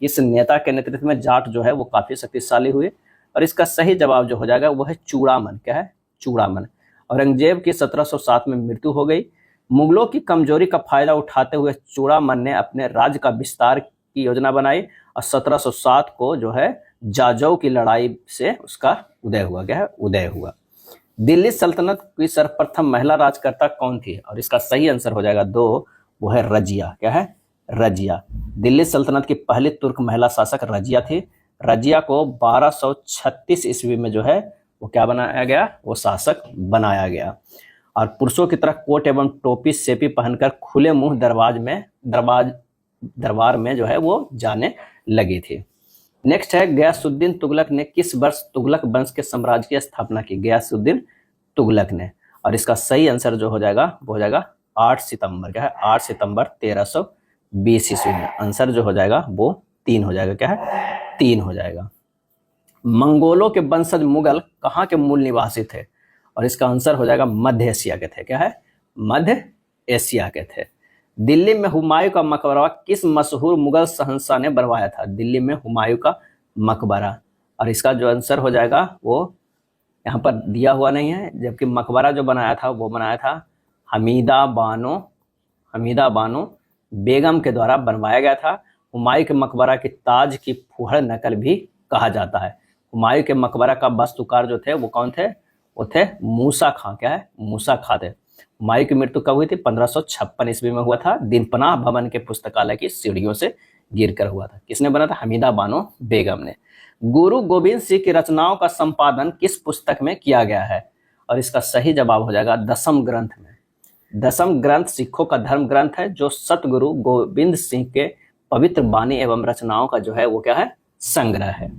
किस नेता के नेतृत्व में जाट जो है वो काफी शक्तिशाली हुए? और इसका सही जवाब जो हो जाएगा वो है चूड़ामन। क्या है? चूड़ामन। औरंगजेब की 1707 में मृत्यु हो गई। मुगलों की कमजोरी का फायदा उठाते हुए चूड़ामन ने अपने राज्य का विस्तार की योजना बनाई, और 1707 को जो है जाजौ की लड़ाई से उसका उदय हुआ। क्या है? उदय हुआ। दिल्ली सल्तनत की सर्वप्रथम महिला राजकर्ता कौन थी? और इसका सही आंसर हो जाएगा 2, वो है रजिया। क्या है? रजिया। दिल्ली सल्तनत की पहली तुर्क महिला शासक रजिया थी। रजिया को 1236 ईस्वी में जो है वो क्या बनाया गया? वो शासक बनाया गया। और पुरुषों की तरह कोट एवं टोपी सेपी पहनकर खुले मुंह दरबार में जो है वो जाने लगी थी। नेक्स्ट है, गयासुद्दीन तुगलक ने किस वर्ष तुगलक वंश के साम्राज्य की स्थापना की? गयासुद्दीन तुगलक ने। और इसका सही आंसर जो हो जाएगा वो हो जाएगा 8 सितंबर। क्या है? 8 सितंबर 1320 ईस्वी में। आंसर जो हो जाएगा वो 3 हो जाएगा। क्या है? 3 हो जाएगा। मंगोलों के वंशज मुगल कहाँ के मूल निवासी थे? और इसका आंसर हो जाएगा मध्य एशिया के थे। क्या है? मध्य एशिया के थे। दिल्ली में हुमायूं का मकबरा किस मशहूर मुगल शहंशाह ने बनवाया था? दिल्ली में हुमायूं का मकबरा। और इसका जो आंसर हो जाएगा वो यहाँ पर दिया हुआ नहीं है, जबकि मकबरा जो बनाया था वो बनाया था हमीदा बानो बेगम के द्वारा बनवाया गया था। हुमायूं के मकबरा की ताज की फुहड़ नकल भी कहा जाता है। हुमायूं के मकबरा का वास्तुकार जो थे वो कौन थे? वो थे मूसा खां। क्या है? मूसा खां थे। हुमायूं की मृत्यु कब हुई थी? 1556 ईस्वी में हुआ था। दीनपनाह भवन के पुस्तकालय की सीढ़ियों से गिरकर हुआ था। किसने बना था? हमीदा बानो बेगम ने। गुरु गोविंद सिंह की रचनाओं का संपादन किस पुस्तक में किया गया है? और इसका सही जवाब हो जाएगा दशम ग्रंथ में। दशम ग्रंथ सिखों का धर्म ग्रंथ है जो सतगुरु गोविंद सिंह के पवित्र वाणी एवं रचनाओं का जो है वो क्या है? संग्रह है।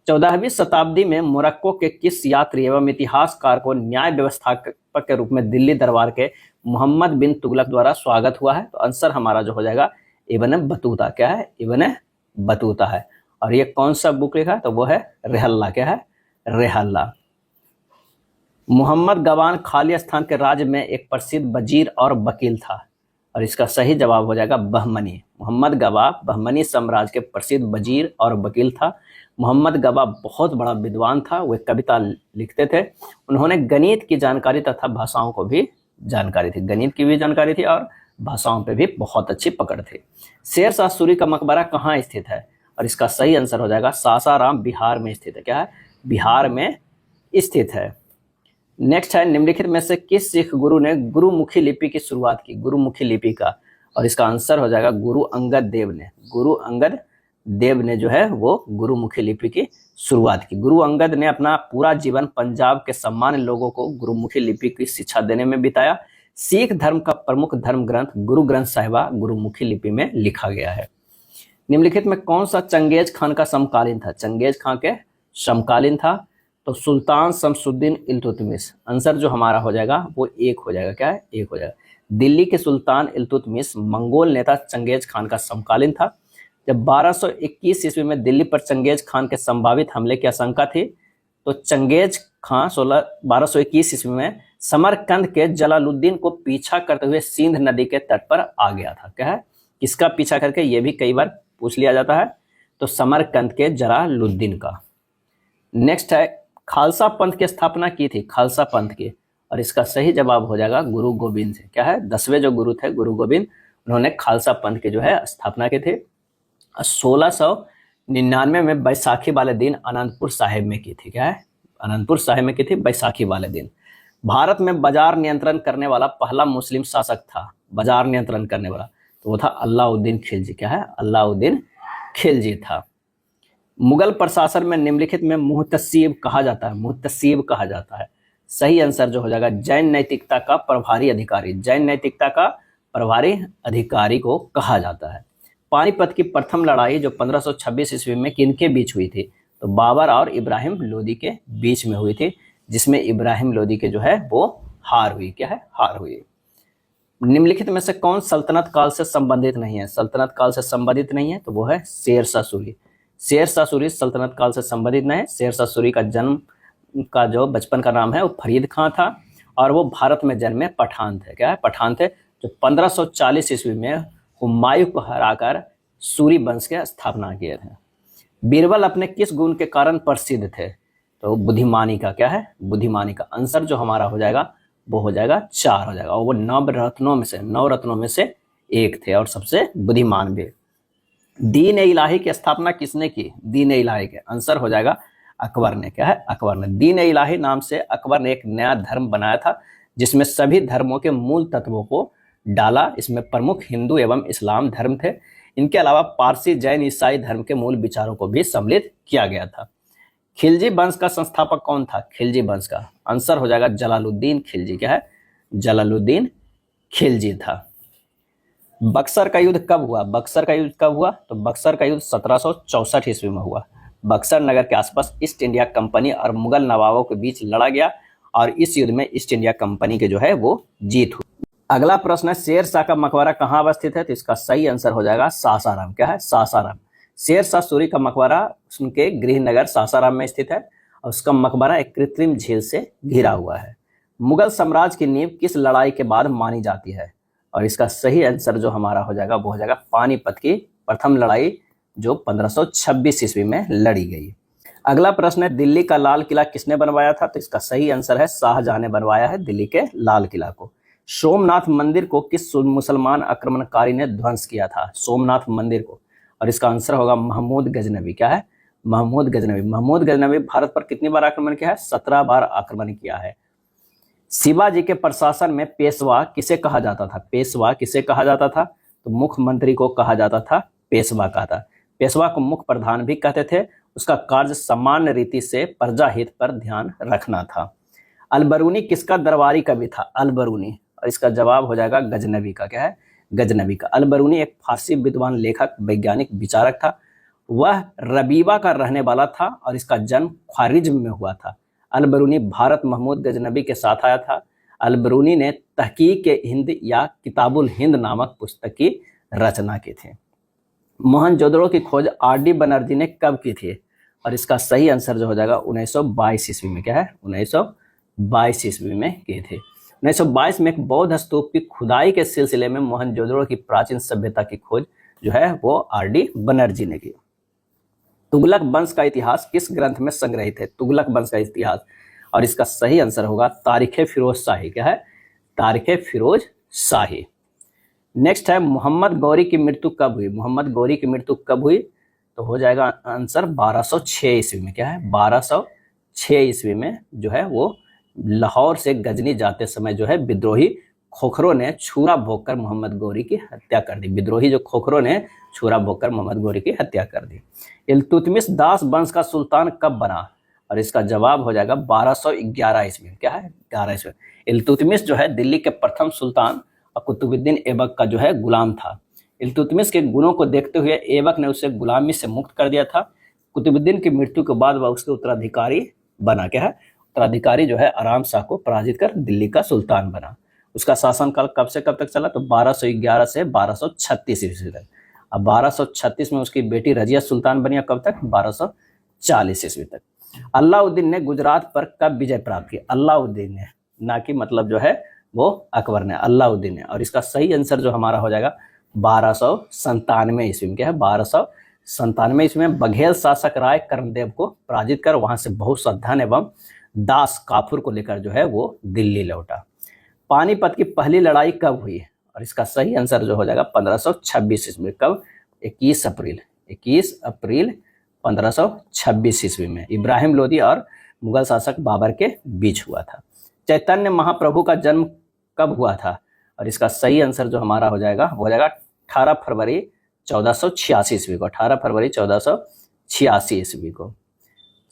14वीं शताब्दी में मोरक्को के किस यात्री एवं इतिहासकार को न्याय व्यवस्थापक के रूप में दिल्ली दरबार के मोहम्मद बिन तुगलक द्वारा स्वागत हुआ है? तो आंसर हमारा जो हो जाएगा इब्न बतूता। क्या है? इब्न बतूता है। और ये कौन सा बुक लिखा है? तो वो है रेहल्ला। क्या है? रेहल्ला। मोहम्मद गवान खालिस्तान के राज्य में एक प्रसिद्ध वजीर और वकील था। और इसका सही जवाब हो जाएगा बहमनी। मोहम्मद गवा बहमनी साम्राज्य के प्रसिद्ध वजीर और वकील था। मोहम्मद गवा बहुत बड़ा विद्वान था। वे कविता लिखते थे। उन्होंने गणित की जानकारी तथा भाषाओं को भी जानकारी थी। गणित की भी जानकारी थी और भाषाओं पे भी बहुत अच्छी पकड़ थी। शेर शाह सूरी का मकबरा कहाँ स्थित है? और इसका सही आंसर हो जाएगा सासाराम, बिहार में स्थित है। क्या है? बिहार में स्थित है। नेक्स्ट है, निम्नलिखित में से किस सिख गुरु ने गुरुमुखी लिपि की शुरुआत की? गुरुमुखी लिपि का, और इसका आंसर हो जाएगा गुरु अंगद देव ने। गुरु अंगद देव ने जो है वो गुरुमुखी लिपि की शुरुआत की। गुरु अंगद ने अपना पूरा जीवन पंजाब के सामान्य लोगों को गुरुमुखी लिपि की शिक्षा देने में बिताया। सिख धर्म का प्रमुख धर्म ग्रंथ गुरु ग्रंथ साहिबा गुरुमुखी लिपि में लिखा गया है। निम्नलिखित में कौन सा चंगेज खान का समकालीन था? चंगेज खान के समकालीन था तो सुल्तान शमसुद्दीन इल्तुतमिश। आंसर जो हमारा हो जाएगा वो एक हो जाएगा। क्या है? एक हो जाएगा। दिल्ली के सुल्तान इल्तुतमिश मंगोल नेता चंगेज खान का समकालीन था। जब 1221 ईस्वी में दिल्ली पर चंगेज खान के संभावित हमले की आशंका थी तो चंगेज खान 1221 ईस्वी में समरकंद के जलालुद्दीन को पीछा करते हुए सिंध नदी के तट पर आ गया था। क्या है? किसका पीछा करके? ये भी कई बार पूछ लिया जाता है। तो समरकंद के जलालुद्दीन का। नेक्स्ट है, खालसा पंथ की स्थापना की थी? खालसा पंथ की, और इसका सही जवाब हो जाएगा गुरु गोविंद से। क्या है? 10वें जो गुरु थे गुरु गोविंद, उन्होंने खालसा पंथ की जो है स्थापना की थी। 1699 में बैसाखी वाले दिन अनंतपुर साहिब में की थी। क्या है? अनंतपुर साहिब में की थी बैसाखी वाले दिन। भारत में बाजार नियंत्रण करने वाला पहला मुस्लिम शासक था। बाजार नियंत्रण करने वाला तो वो था अलाउद्दीन खिलजी। क्या है? अलाउद्दीन खिलजी था। मुगल प्रशासन में निम्नलिखित में मुहतसीब कहा जाता है? मुहतसीब कहा जाता है। सही आंसर जो हो जाएगा जैन नैतिकता का प्रभारी अधिकारी। जैन नैतिकता का प्रभारी अधिकारी को कहा जाता है। पानीपत की प्रथम लड़ाई जो 1526 ईस्वी में किनके बीच हुई थी? तो बाबर और इब्राहिम लोदी के बीच में हुई थी, जिसमें इब्राहिम लोदी के जो है वो हार हुई। क्या है? हार हुई। निम्नलिखित में से कौन सल्तनत काल से संबंधित नहीं है? सल्तनत काल से संबंधित नहीं है तो वो है शेर शाह सूरी। शेर शाह सूरी सल्तनत काल से संबंधित नहीं है। शेर शाह सूरी का जन्म का जो बचपन का नाम है वो फरीद खां था और वो भारत में जन्मे पठान थे। क्या है? पठान थे, जो 1540 ईस्वी में हुमायूं को हराकर सूरी वंश के स्थापना किए थे। बीरबल अपने किस गुण के कारण प्रसिद्ध थे? तो बुद्धिमानी का। क्या है? बुद्धिमानी का। आंसर जो हमारा हो जाएगा वो हो जाएगा 4 हो जाएगा, और वो 9 रत्नों में से एक थे और सबसे बुद्धिमान भी। दीन ए इलाही की स्थापना किसने की? दीन ए इलाही के। आंसर हो जाएगा अकबर ने। क्या है? अकबर ने। दीन ए इलाही नाम से अकबर ने एक नया धर्म बनाया था जिसमें सभी धर्मों के मूल तत्वों को डाला। इसमें प्रमुख हिंदू एवं इस्लाम धर्म थे। इनके अलावा पारसी, जैन, ईसाई धर्म के मूल विचारों को भी सम्मिलित किया गया था। खिलजी वंश का संस्थापक कौन था? खिलजी वंश का आंसर हो जाएगा जलालुद्दीन खिलजी। क्या है? जलालुद्दीन खिलजी था। बक्सर का युद्ध कब हुआ? बक्सर का युद्ध कब हुआ? तो बक्सर का युद्ध 1764 ईस्वी में हुआ। बक्सर नगर के आसपास ईस्ट इंडिया कंपनी और मुगल नवाबों के बीच लड़ा गया और इस युद्ध में ईस्ट इंडिया कंपनी के जो है वो जीत हुई। अगला प्रश्न है, शेर शाह का मकबरा कहाँ अवस्थित है? तो इसका सही आंसर हो जाएगा सासाराम। क्या है? सासाराम। शेर शाह सूरी का मकबरा उनके गृह नगर सासाराम में स्थित है और उसका मकबरा एक कृत्रिम झील से घिरा हुआ है। मुगल साम्राज्य की नींव किस लड़ाई के बाद मानी जाती है? और इसका सही आंसर जो हमारा हो जाएगा वो हो जाएगा पानीपत की प्रथम लड़ाई जो 1526 ईस्वी में लड़ी गई। अगला प्रश्न है, दिल्ली का लाल किला किसने बनवाया था? तो इसका सही आंसर है शाहजहां ने बनवाया है दिल्ली के लाल किला को। सोमनाथ मंदिर को किस मुसलमान आक्रमणकारी ने ध्वंस किया था? सोमनाथ मंदिर को, और इसका आंसर होगा महमूद गजनवी। क्या है? महमूद गजनवी। महमूद गजनवी भारत पर कितनी बार आक्रमण किया है? 17 बार आक्रमण किया है। शिवाजी के प्रशासन में पेशवा किसे कहा जाता था? पेशवा किसे कहा जाता था? तो मुख्यमंत्री को कहा जाता था, पेशवा कहा था। पेशवा को मुख्य प्रधान भी कहते थे। उसका कार्य सामान्य रीति से प्रजा हित पर ध्यान रखना था। अलबरूनी किसका दरबारी कवि था? अलबरूनी, और इसका जवाब हो जाएगा गजनवी का। क्या है? गजनवी का। अलबरूनी एक फारसी विद्वान, लेखक, वैज्ञानिक, विचारक था। वह रबीबा का रहने वाला था और इसका जन्म ख्वारिज्म में हुआ था। अलबरूनी भारत महमूद गजनवी के साथ आया था। अलबरूनी ने तहकीक-ए-हिंद या किताबुल हिंद नामक पुस्तक की रचना की थी। मोहनजोदड़ो की खोज आर.डी. बनर्जी ने कब की थी? और इसका सही आंसर जो हो जाएगा 1922 ईस्वी में। क्या है? 1922 ईस्वी में की थी। 1922 में एक बौद्ध स्तूप की खुदाई के सिलसिले में मोहनजोदड़ो की प्राचीन सभ्यता की खोज जो है वो आर.डी. बनर्जी ने की। तुगलक वंश का इतिहास किस ग्रंथ में संग्रहित है? तुगलक वंश का इतिहास, और इसका सही आंसर होगा तारीख-ए-फिरोज शाही। क्या है? तारीख-ए-फिरोज शाही। नेक्स्ट है मोहम्मद गौरी की मृत्यु कब हुई। मोहम्मद गौरी की मृत्यु कब हुई, तो हो जाएगा आंसर 1206 ईस्वी में। क्या है, 1206 ईस्वी में जो है वो लाहौर से गजनी जाते समय जो है विद्रोही खोखरों ने छुरा भोंककर मोहम्मद गौरी की हत्या कर दी। विद्रोही जो खोखरों ने छुरा भोंककर मोहम्मद गौरी की हत्या कर दी। इल्तुतमिश दास वंश का सुल्तान कब बना, और इसका जवाब हो जाएगा 1211 ईस्वी में। क्या है, 11 ईस्वी। इल्तुतमिश जो है दिल्ली के प्रथम सुल्तान और कुतुबुद्दीन ऐबक का जो है गुलाम था। इल्तुतमिश के गुणों को देखते हुए ऐबक ने उसे गुलामी से मुक्त कर दिया था। कुतुबुद्दीन की मृत्यु के बाद वह उसके उत्तराधिकारी बना। क्या है, उत्तराधिकारी जो है आराम शाह को पराजित कर दिल्ली का सुल्तान बना। उसका शासनकाल कब से कब तक चला, तो 1211 से 1236 ईस्वी तक। अब 1236 में उसकी बेटी रजिया सुल्तान बनी, कब तक, 1240 ईस्वी तक। अलाउद्दीन ने गुजरात पर कब विजय प्राप्त की। अलाउद्दीन ने, ना कि मतलब जो है वो अकबर ने, अलाउद्दीन ने। और इसका सही आंसर जो हमारा हो जाएगा 1297 ईस्वी में। क्या है, 1297 ईस्वी में बघेल शासक राय कर्णदेव को पराजित कर वहां से बहुत सा धन एवं दास काफूर को लेकर जो है वो दिल्ली लौटा। पानीपत की पहली लड़ाई कब हुई, और इसका सही आंसर जो हो जाएगा 1526 ईस्वी में। कब, 21 अप्रैल 1526 ईस्वी में इब्राहिम लोदी और मुगल शासक बाबर के बीच हुआ था। चैतन्य महाप्रभु का जन्म कब हुआ था, और इसका सही आंसर जो हमारा हो जाएगा 18 फरवरी 1486 ईस्वी को। 18 फरवरी 1486 ईस्वी को।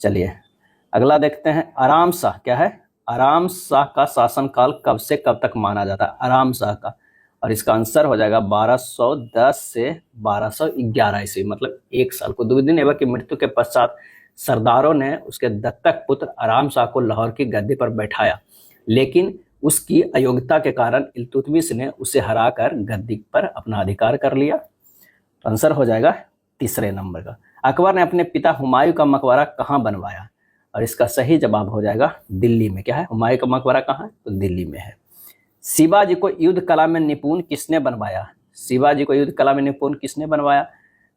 चलिए अगला देखते हैं। आराम शाह। क्या है, आराम शाह का शासनकाल कब से कब तक माना जाता है, आराम शाह का, और इसका आंसर हो जाएगा 1210 से 1211 ईस्वी, मतलब 1 साल। कुतुबुद्दीन ऐबक की मृत्यु के पश्चात सरदारों ने उसके दत्तक पुत्र आराम शाह को लाहौर की गद्दी पर बैठाया, लेकिन उसकी अयोग्यता के कारण इल्तुतमिश ने उसे हराकर गद्दी पर अपना अधिकार कर लिया। तो आंसर हो जाएगा 3 नंबर का। अकबर ने अपने पिता हुमायूं का मकबरा कहाँ बनवाया, और इसका सही जवाब हो जाएगा दिल्ली में। क्या है, हुमायूं का मकबरा कहाँ है, तो दिल्ली में है। शिवाजी को युद्ध कला में निपुण किसने बनवाया, शिवाजी को युद्ध कला में निपुण किसने बनवाया,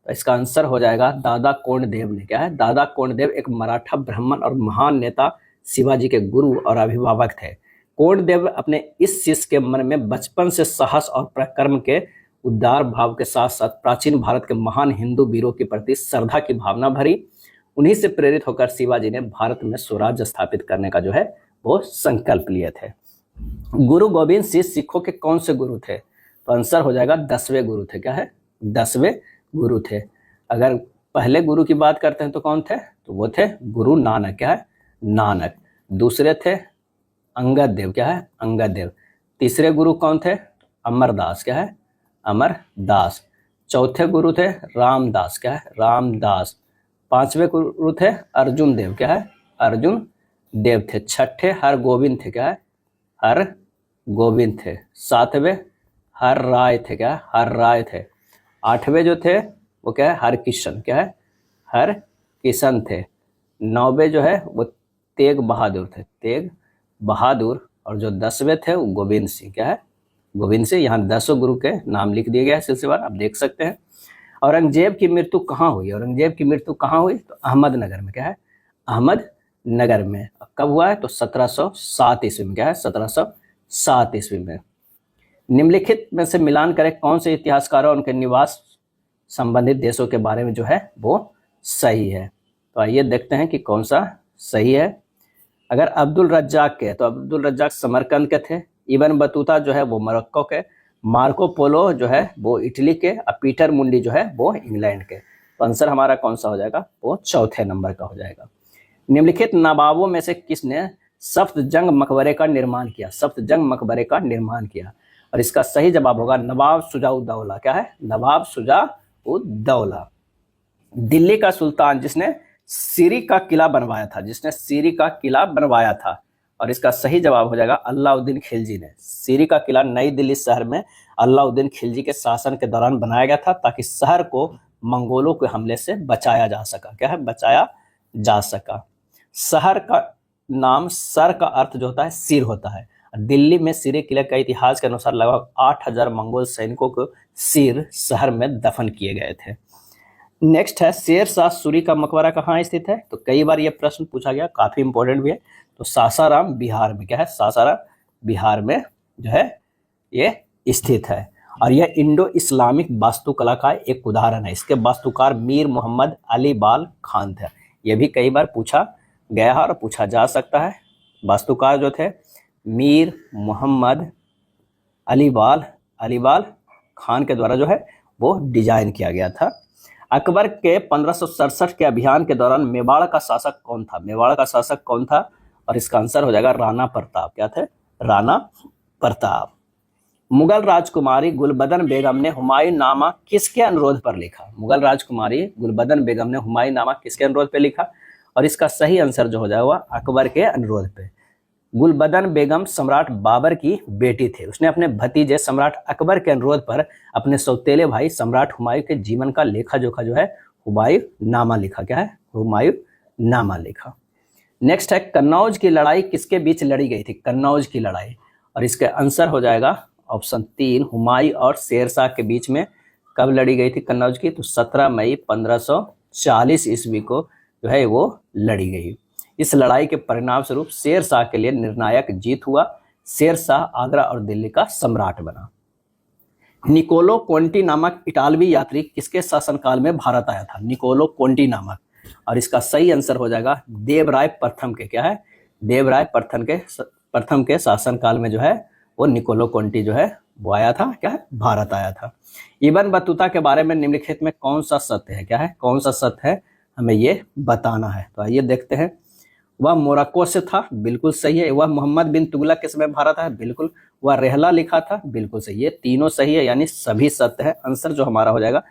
तो इसका आंसर हो जाएगा दादा कोंडदेव ने। क्या है, दादा कोंडदेव एक मराठा ब्राह्मण और महान नेता शिवाजी के गुरु और अभिभावक थे। कोंडदेव अपने इस शिष्य के मन में बचपन से साहस और पराक्रम के उदार भाव के साथ साथ प्राचीन भारत के महान हिंदू वीरों के प्रति श्रद्धा की भावना भरी। उन्हीं से प्रेरित होकर शिवाजी ने भारत में स्वराज्य स्थापित करने का जो है वो संकल्प लिए थे। गुरु गोविंद सिंह सिखों के कौन से गुरु थे, तो आंसर हो जाएगा 10वें गुरु थे। क्या है, 10वें गुरु थे। अगर पहले गुरु की बात करते हैं तो कौन थे, तो वो थे गुरु नानक। क्या है, नानक। दूसरे थे अंगद देव। क्या है, अंगद देव। तीसरे गुरु कौन थे, अमरदास। क्या है, अमरदास। चौथे गुरु थे रामदास। क्या है, रामदास। 5वें गुरु थे अर्जुन देव। क्या है, अर्जुन देव थे। 6ठे हरगोविंद थे। क्या है, हर गोविंद थे। 7वें हर राय थे। क्या है, हर राय थे। 8वें जो थे वो क्या है, हर किशन। क्या है, हर किशन थे। 9वें जो है वो तेग बहादुर थे, तेग बहादुर। और जो 10वें थे वो गोविंद सिंह। क्या है, गोविंद सिंह। यहाँ 10 गुरु के नाम लिख दिए गए हैं सिलसिलेवार, आप देख सकते हैं। औरंगजेब की मृत्यु कहाँ हुई, औरंगजेब की मृत्यु कहाँ हुई, तो अहमदनगर में। क्या है, अहमदनगर में। कब हुआ है, तो 1707 ईस्वी में। क्या है, 1707 ईस्वी में। निम्नलिखित में से मिलान करें कौन से इतिहासकारों उनके निवास संबंधित देशों के बारे में जो है वो सही है। तो आइए देखते हैं कि कौन सा सही है। अगर अब्दुल रज्जाक के, तो अब्दुल रज्जाक समरकंद के थे। इब्न बतूता जो है वो मोरक्को के। मार्को पोलो जो है वो इटली के। और पीटर मुंडी जो है वो इंग्लैंड के। तो आंसर हमारा कौन सा हो जाएगा, वो 4थे नंबर का हो जाएगा। निम्नलिखित नवाबों में से किसने सफ्तजंग मकबरे का निर्माण किया, सफ्तजंग मकबरे का निर्माण किया, और इसका सही जवाब होगा नवाब शुजा-उद-दौला। क्या है, नवाब शुजा-उद-दौला। दिल्ली का सुल्तान जिसने सीरी का किला बनवाया था, जिसने सीरी का किला बनवाया था, और इसका सही जवाब हो जाएगा अलाउद्दीन खिलजी ने। सीरी का किला नई दिल्ली शहर में अलाउद्दीन खिलजी के शासन के दौरान बनाया गया था, ताकि शहर को मंगोलों के हमले से बचाया जा सका। क्या है, बचाया जा सका। शहर का नाम, सर का अर्थ जो होता है सिर होता है। दिल्ली में सीरी किले का इतिहास के अनुसार लगभग 8000 मंगोल सैनिकों को सिर शहर में दफन किए गए थे। नेक्स्ट है शेर शाह सूरी का मकबरा कहाँ स्थित है, तो कई बार यह प्रश्न पूछा गया, काफी इंपॉर्टेंट भी है। तो सासाराम बिहार में। क्या है, सासाराम बिहार में जो है ये स्थित है। और यह इंडो इस्लामिक वास्तुकला का एक उदाहरण है। इसके वास्तुकार मीर मोहम्मद अली बाल खान थे। यह भी कई बार पूछा गया है और पूछा जा सकता है। वास्तुकार जो थे मीर मोहम्मद अली बाल खान के द्वारा जो है वो डिजाइन किया गया था। अकबर के 1567 के अभियान के दौरान मेवाड़ का शासक कौन था? मेवाड़ का शासक कौन था? और इसका आंसर हो जाएगा राणा प्रताप। क्या थे? राणा प्रताप। मुगल राजकुमारी गुलबदन बेगम ने हुमायूं नामा किसके अनुरोध पर लिखा? मुगल राजकुमारी गुलबदन बेगम ने हुमायूं नामा किसके अनुरोध पर लिखा? और इसका सही आंसर जो हो जाएगा अकबर के अनुरोध पे। गुलबदन बेगम सम्राट बाबर की बेटी थे। उसने अपने भतीजे सम्राट अकबर के अनुरोध पर अपने सौतेले भाई सम्राट हुमायूं के जीवन का लेखा जोखा जो है हुमायूं नामा लिखा। क्या है? हुमायूं नामा लिखा। नेक्स्ट है कन्नौज की लड़ाई किसके बीच लड़ी गई थी? कन्नौज की लड़ाई, और इसका आंसर हो जाएगा ऑप्शन 3 हुमायूं और शेरशाह के बीच में कब लड़ी गई थी कन्नौज की? तो 17 मई 1540 ईस्वी को जो है वो लड़ी गई। इस लड़ाई के परिणाम स्वरूप शेरशाह के लिए निर्णायक जीत हुआ। शेरशाह आगरा और दिल्ली का सम्राट बना। निकोलो कोंटी नामक इटालवी यात्री किसके शासनकाल में भारत आया था? निकोलो कोंटी नामक, और इसका सही आंसर हो जाएगा देवराय प्रथम के। क्या है? देवराय प्रथम के शासनकाल में जो है वो निकोलो कोंटी जो है वो आया था। क्या है? भारत आया था। इब्न बतूता के बारे में निम्नलिखित में कौन सा सत्य है? क्या है? कौन सा सत्य है हमें ये बताना है। तो आइए देखते हैं। वह मोरक्को से था, बिल्कुल सही है। वह मोहम्मद बिन तुगलक के समय भारत आया, बिल्कुल। वह रेहला लिखा था, बिल्कुल सही। ये तीनों सही है, यानी सभी सत्य है। आंसर जो हमारा हो जाएगा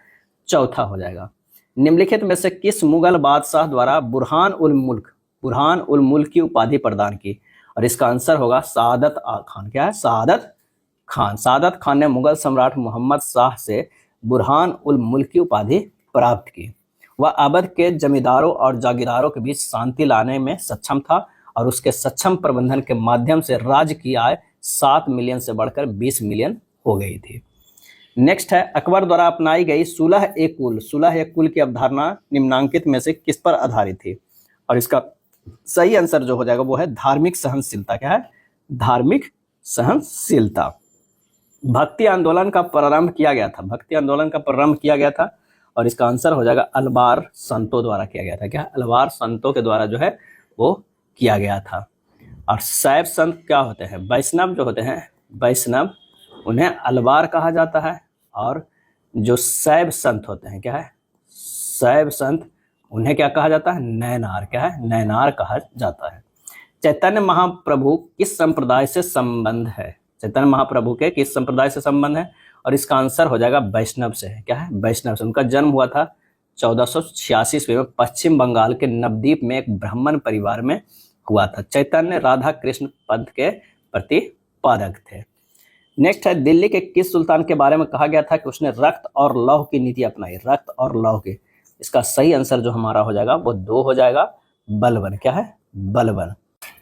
चौथा हो जाएगा। निम्नलिखित में से किस मुगल बादशाह द्वारा बुरहान उल मुल्क की उपाधि प्रदान की? और इसका आंसर होगा सादत खान। क्या है? सादत खान। सादत खान ने मुगल सम्राट मोहम्मद शाह से बुरहान उल मुल्क की उपाधि प्राप्त की। वह अवध के जमींदारों और जागीरदारों के बीच शांति लाने में सक्षम था और उसके सक्षम प्रबंधन के माध्यम से राज्य की आय 7 मिलियन से बढ़कर 20 मिलियन हो गई थी। नेक्स्ट है अकबर द्वारा अपनाई गई सुलह ए कुल की अवधारणा निम्नांकित में से किस पर आधारित थी? और इसका सही आंसर जो हो जाएगा वो है धार्मिक सहनशीलता। क्या है? धार्मिक सहनशीलता। भक्ति आंदोलन का प्रारंभ किया गया था और इसका आंसर हो जाएगा अल्बार संतों द्वारा किया गया था। क्या? अल्बार संतों के द्वारा जो है वो किया गया था। और शैव संत क्या होते हैं? वैष्णव जो होते हैं, वैष्णव उन्हें अल्बार कहा जाता है। और जो शैव संत होते हैं, क्या है? शैव संत उन्हें क्या कहा जाता है? नैनार। क्या है? नैनार कहा जाता है। चैतन्य महाप्रभु किस संप्रदाय से संबंध है? चैतन्य महाप्रभु के किस संप्रदाय से संबंध है? और इसका आंसर हो जाएगा वैष्णव से है। क्या है? वैष्णव से। उनका जन्म हुआ था 1486 ईस्वी में पश्चिम बंगाल के नवद्वीप में एक ब्राह्मण परिवार में हुआ था। चैतन्य राधा कृष्ण पंथ के प्रतिपादक थे। नेक्स्ट है दिल्ली के किस सुल्तान के बारे में कहा गया था कि उसने रक्त और लौह की नीति अपनाई? रक्त और लौह की। इसका सही आंसर जो हमारा हो जाएगा वो 2 हो जाएगा बलबन। क्या है? बलबन।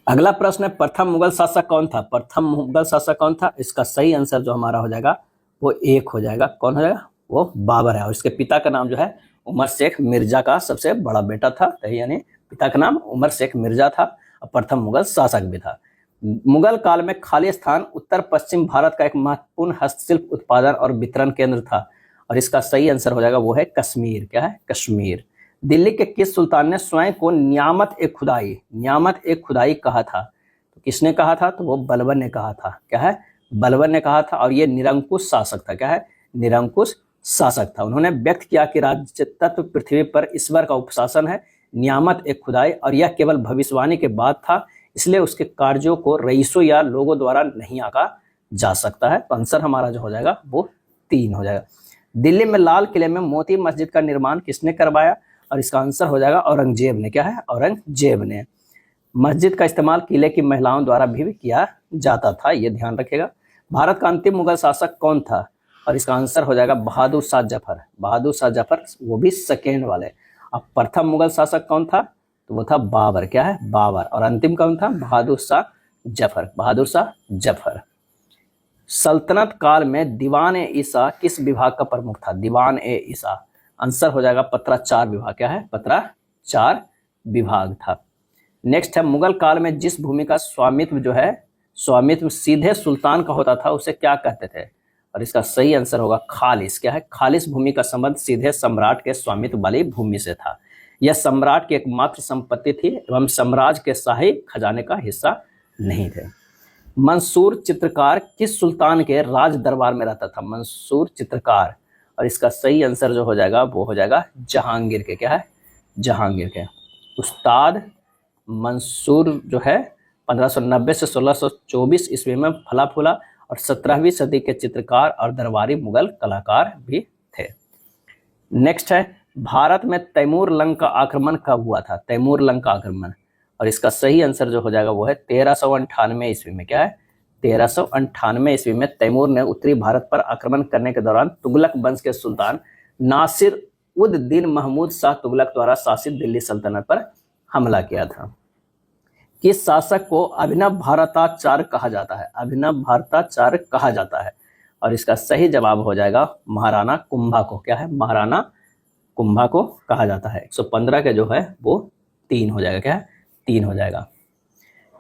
अगला प्रश्न है प्रथम मुगल शासक कौन था? प्रथम मुगल शासक कौन था? इसका सही आंसर जो हमारा हो जाएगा वो 1 हो जाएगा। कौन हो जाएगा? वो बाबर है। और इसके पिता का नाम जो है उमर शेख मिर्जा का सबसे बड़ा बेटा था, यानी पिता का नाम उमर शेख मिर्जा था और प्रथम मुगल शासक भी था। मुगल काल में खालिस्तान उत्तर पश्चिम भारत का एक महत्वपूर्ण हस्तशिल्प उत्पादन और वितरण केंद्र था और इसका सही आंसर हो जाएगा वो है कश्मीर। क्या है? कश्मीर। दिल्ली के किस सुल्तान ने स्वयं को नियामत ए खुदाई कहा था? तो किसने कहा था? तो वो बलबन ने कहा था। क्या है? बलबन ने कहा था। और ये निरंकुश शासक था। क्या है? निरंकुश शासक था। उन्होंने व्यक्त किया कि राज्य तत्व पृथ्वी पर ईश्वर का उपशासन है, नियामत ए खुदाई, और यह केवल भविष्यवाणी के बाद था, इसलिए उसके कार्यों को रईसों या लोगों द्वारा नहीं आंका जा सकता है। तो आंसर हमारा जो हो जाएगा वो 3 हो जाएगा। दिल्ली में लाल किले में मोती मस्जिद का निर्माण किसने करवाया? और इसका आंसर हो जाएगा औरंगजेब ने। क्या है? औरंगजेब ने। मस्जिद का इस्तेमाल किले की महिलाओं द्वारा भी किया जाता था, ये ध्यान रखिएगा। भारत का अंतिम मुगल शासक कौन था? और इसका आंसर हो जाएगा बहादुर शाह जफर। बहादुर शाह जफर, वो भी सेकेंड वाले। अब प्रथम मुगल शासक कौन था? तो वो था बाबर। क्या है? बाबर। और अंतिम कौन था? बहादुर शाह जफर। बहादुर शाह जफर। सल्तनत काल में दीवान ए ईसा किस विभाग का प्रमुख था? दीवान ए ईसा। आंसर हो जाएगा पत्राचार विभाग। क्या है? पत्राचार विभाग था। नेक्स्ट है मुगल काल में जिस भूमि का स्वामित्व सीधे सुल्तान का होता था उसे क्या कहते थे? और इसका सही आंसर होगा खालिस। क्या है? खालिस भूमि का संबंध सीधे सम्राट के स्वामित्व वाली भूमि से था। यह सम्राट की एकमात्र संपत्ति थी एवं साम्राज्य के शाही खजाने का हिस्सा नहीं थे। मंसूर चित्रकार किस सुल्तान के राज दरबार में रहता था? मंसूर चित्रकार, और इसका सही आंसर जो हो जाएगा वो हो जाएगा जहांगीर के। क्या है? जहांगीर के। उस्ताद मंसूर जो है 1590 से 1624 ईस्वी में फला फूला और 17वीं सदी के चित्रकार और दरबारी मुगल कलाकार भी थे। नेक्स्ट है, भारत में तैमूर लंग का आक्रमण कब हुआ था? तैमूर लंग का आक्रमण, और इसका सही आंसर जो हो जाएगा वो है 1398 ईस्वी में। क्या है? 1398 ईस्वी में तैमूर ने उत्तरी भारत पर आक्रमण करने के दौरान तुगलक वंश के सुल्तान नासिर उद दीन महमूद शाह तुगलक द्वारा शासित दिल्ली सल्तनत पर हमला किया था। किस शासक को अभिनव भारताचार्य कहा जाता है? अभिनव भारताचार्य कहा जाता है, और इसका सही जवाब हो जाएगा महाराणा कुंभा को। क्या है? महाराणा कुंभा को कहा जाता है। 115 के जो है वो 3 हो जाएगा। क्या है? 3 हो जाएगा।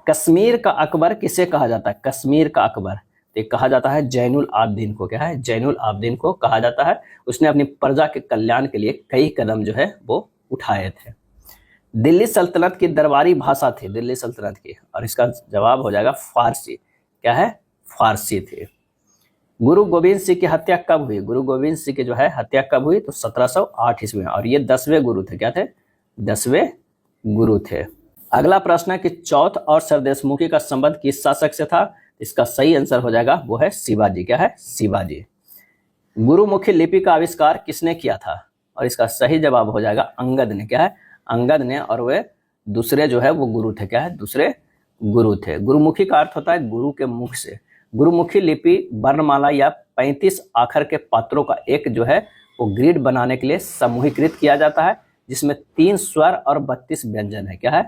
कश्मीर का अकबर किसे कहा जाता है? कश्मीर का अकबर तो कहा जाता है जैनुल आबदीन को। क्या है? जैनुल आबदीन को कहा जाता है। उसने अपनी प्रजा के कल्याण के लिए कई कदम जो है वो उठाए थे। दिल्ली सल्तनत की दरबारी भाषा थी दिल्ली सल्तनत की, और इसका जवाब हो जाएगा फारसी। क्या है? फारसी थी। गुरु गोविंद सिंह की हत्या कब हुई? गुरु गोविंद सिंह की जो है हत्या कब हुई? तो 1708 ईस्वी में, और ये 10वें गुरु थे। क्या थे? 10वें गुरु थे। अगला प्रश्न है कि चौथ और सरदेशमुखी का संबंध किस शासक से था? इसका सही आंसर हो जाएगा वो है शिवाजी। क्या है? शिवाजी। गुरुमुखी लिपि का आविष्कार किसने किया था? और इसका सही जवाब हो जाएगा अंगद ने। क्या है? अंगद ने, और वे दूसरे जो है वो गुरु थे। क्या है? दूसरे गुरु थे। गुरुमुखी का अर्थ होता है गुरु के मुख से। गुरुमुखी लिपि वर्णमाला या 35 आखर के पात्रों का एक जो है वो ग्रिड बनाने के लिए समूहीकृत किया जाता है, जिसमें 3 स्वर और 32 व्यंजन है। क्या है?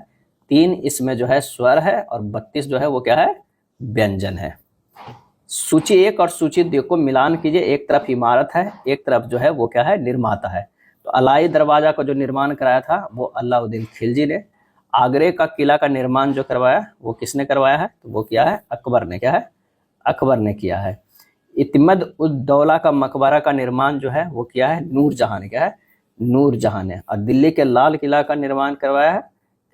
3 इसमें जो है स्वर है और 32 जो है वो क्या है? व्यंजन है। सूची 1 और सूची 2 को मिलान कीजिए। एक तरफ इमारत है, एक तरफ जो है वो क्या है? निर्माता है। तो अलाई दरवाजा का जो निर्माण कराया था वो अलाउद्दीन खिलजी ने। आगरे का किला का निर्माण जो करवाया वो किसने करवाया है? तो वो क्या है? अकबर ने। क्या है? अकबर ने किया है। इतिमद उद दौला का मकबरा का निर्माण जो है वो किया है? नूरजहां ने। क्या है? नूरजहां ने। और दिल्ली के लाल किला का निर्माण करवाया है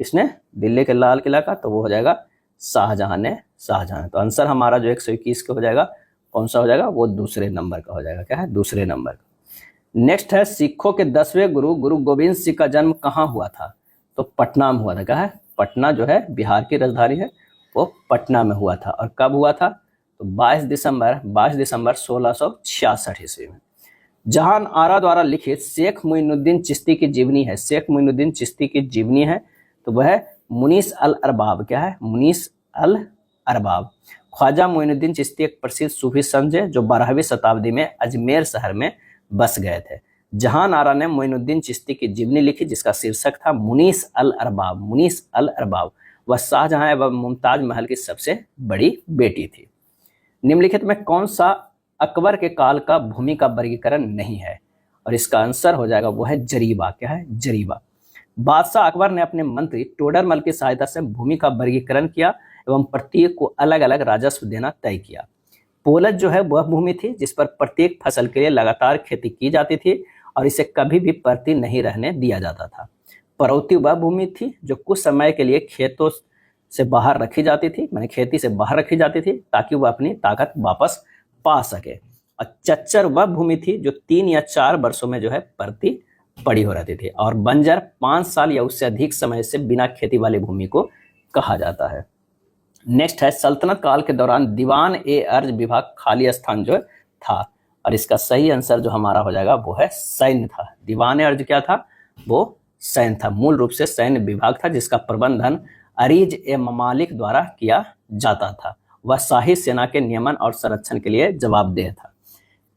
किसने? दिल्ली के लाल किला का तो वो हो जाएगा शाहजहां ने। शाहजहां। तो आंसर हमारा जो 121 का हो जाएगा कौन सा हो जाएगा? वो दूसरे नंबर का हो जाएगा। क्या है? दूसरे नंबर का। नेक्स्ट है, सिखों के 10वें गुरु गुरु गोविंद सिंह का जन्म कहाँ हुआ था? तो पटना में हुआ था। क्या है? पटना जो है बिहार की राजधानी है, वो पटना में हुआ था। और कब हुआ था? तो 22 दिसंबर 1666 ईस्वी में। जहान आरा द्वारा लिखित शेख मुइनुद्दीन चिश्ती की जीवनी है। शेख मुइनुद्दीन चिश्ती की जीवनी है तो वह मुनीस अल अरबाब। क्या है? मुनीस अल अरबाब। ख्वाजा मुइनुद्दीन चिश्ती एक प्रसिद्ध सूफी संत है जो 12वीं शताब्दी में अजमेर शहर में बस गए थे। जहान आरा ने मुइनुद्दीन चिश्ती की जीवनी लिखी जिसका शीर्षक था मुनीस अल अरबाब। मुनीस अल अरबाब। वह शाहजहां एवं मुमताज महल की सबसे बड़ी बेटी थी। निम्नलिखित में कौन सा अकबर के काल का भूमि का वर्गीकरण नहीं है? और इसका आंसर हो जाएगा वो है जरीबा। क्या है? जरीबा। बादशाह अकबर ने अपने मंत्री टोडरमल की सहायता से भूमि का वर्गीकरण किया एवं प्रत्येक को अलग अलग राजस्व देना तय किया। पोलज जो है वह भूमि थी जिस पर प्रत्येक फसल के लिए लगातार खेती की जाती थी और इसे कभी भी परती नहीं रहने दिया जाता था। परौती वह भूमि थी जो कुछ समय के लिए खेतों से बाहर रखी जाती थी, माने खेती से बाहर रखी जाती थी ताकि वह अपनी ताकत वापस पा सके। और चच्चर वह भूमि थी जो 3 या 4 वर्षों में जो है परती पड़ी हो रहती थी। और बंजर 5 साल या उससे अधिक समय से बिना खेती वाली भूमि को कहा जाता है। नेक्स्ट है, सल्तनत काल के दौरान दीवान ए अर्ज विभाग खाली स्थान जो था, और इसका सही आंसर जो हमारा हो जाएगा वो है सैन्य था। दीवान ए अर्ज क्या था? वो सैन्य था। मूल रूप से सैन्य विभाग था जिसका प्रबंधन अरीज ए ममालिक द्वारा किया जाता था। वह शाही सेना के नियमन और संरक्षण के लिए जवाबदेह था।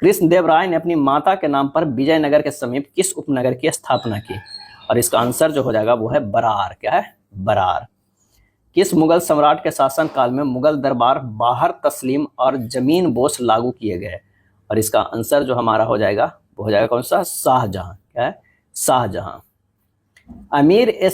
कृष्णदेव राय ने अपनी माता के नाम पर विजयनगर के समीप किस उपनगर की स्थापना की? और इसका आंसर जो हो जाएगा वो है बरार। क्या है? बरार। किस मुगल सम्राट के शासन काल में मुगल दरबार बाहर तस्लीम और जमीन बोझ लागू किए गए? और इसका आंसर जो हमारा हो जाएगा वो हो जाएगा कौन सा? शाहजहां। क्या है? शाहजहां। अमीर ए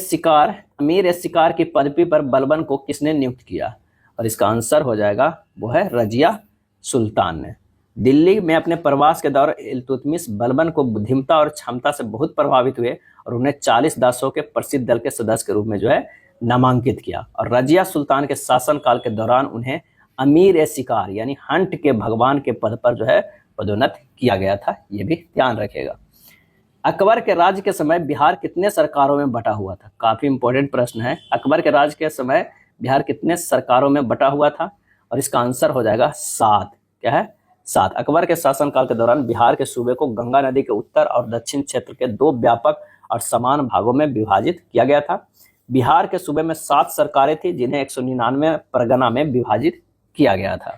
शिकार की पदवी पर बलबन को किसने नियुक्त किया? और इसका आंसर हो जाएगा वो है रजिया सुल्तान ने। दिल्ली में अपने प्रवास के दौरान इल्तुतमिश बलबन को बुद्धिमत्ता और क्षमता से बहुत प्रभावित हुए और उन्हें 40 दासों के प्रसिद्ध दल के सदस्य के रूप में जो है नामांकित किया। और रजिया सुल्तान के शासनकाल के दौरान उन्हें अमीर ए शिकार यानी हंट के भगवान के पद पर जो है पदोन्नत किया गया था, ये भी ध्यान रखिएगा। अकबर के राज्य के समय बिहार कितने सरकारों में बटा हुआ था? काफी इंपॉर्टेंट प्रश्न है। अकबर के राज्य के समय बिहार कितने सरकारों में बटा हुआ था? और इसका आंसर हो जाएगा 7। क्या है? 7। अकबर के शासनकाल के दौरान बिहार के सूबे को गंगा नदी के उत्तर और दक्षिण क्षेत्र के 2 व्यापक और समान भागों में विभाजित किया गया था। बिहार के सूबे में 7 सरकारें थी जिन्हें 199 परगना में विभाजित किया गया था।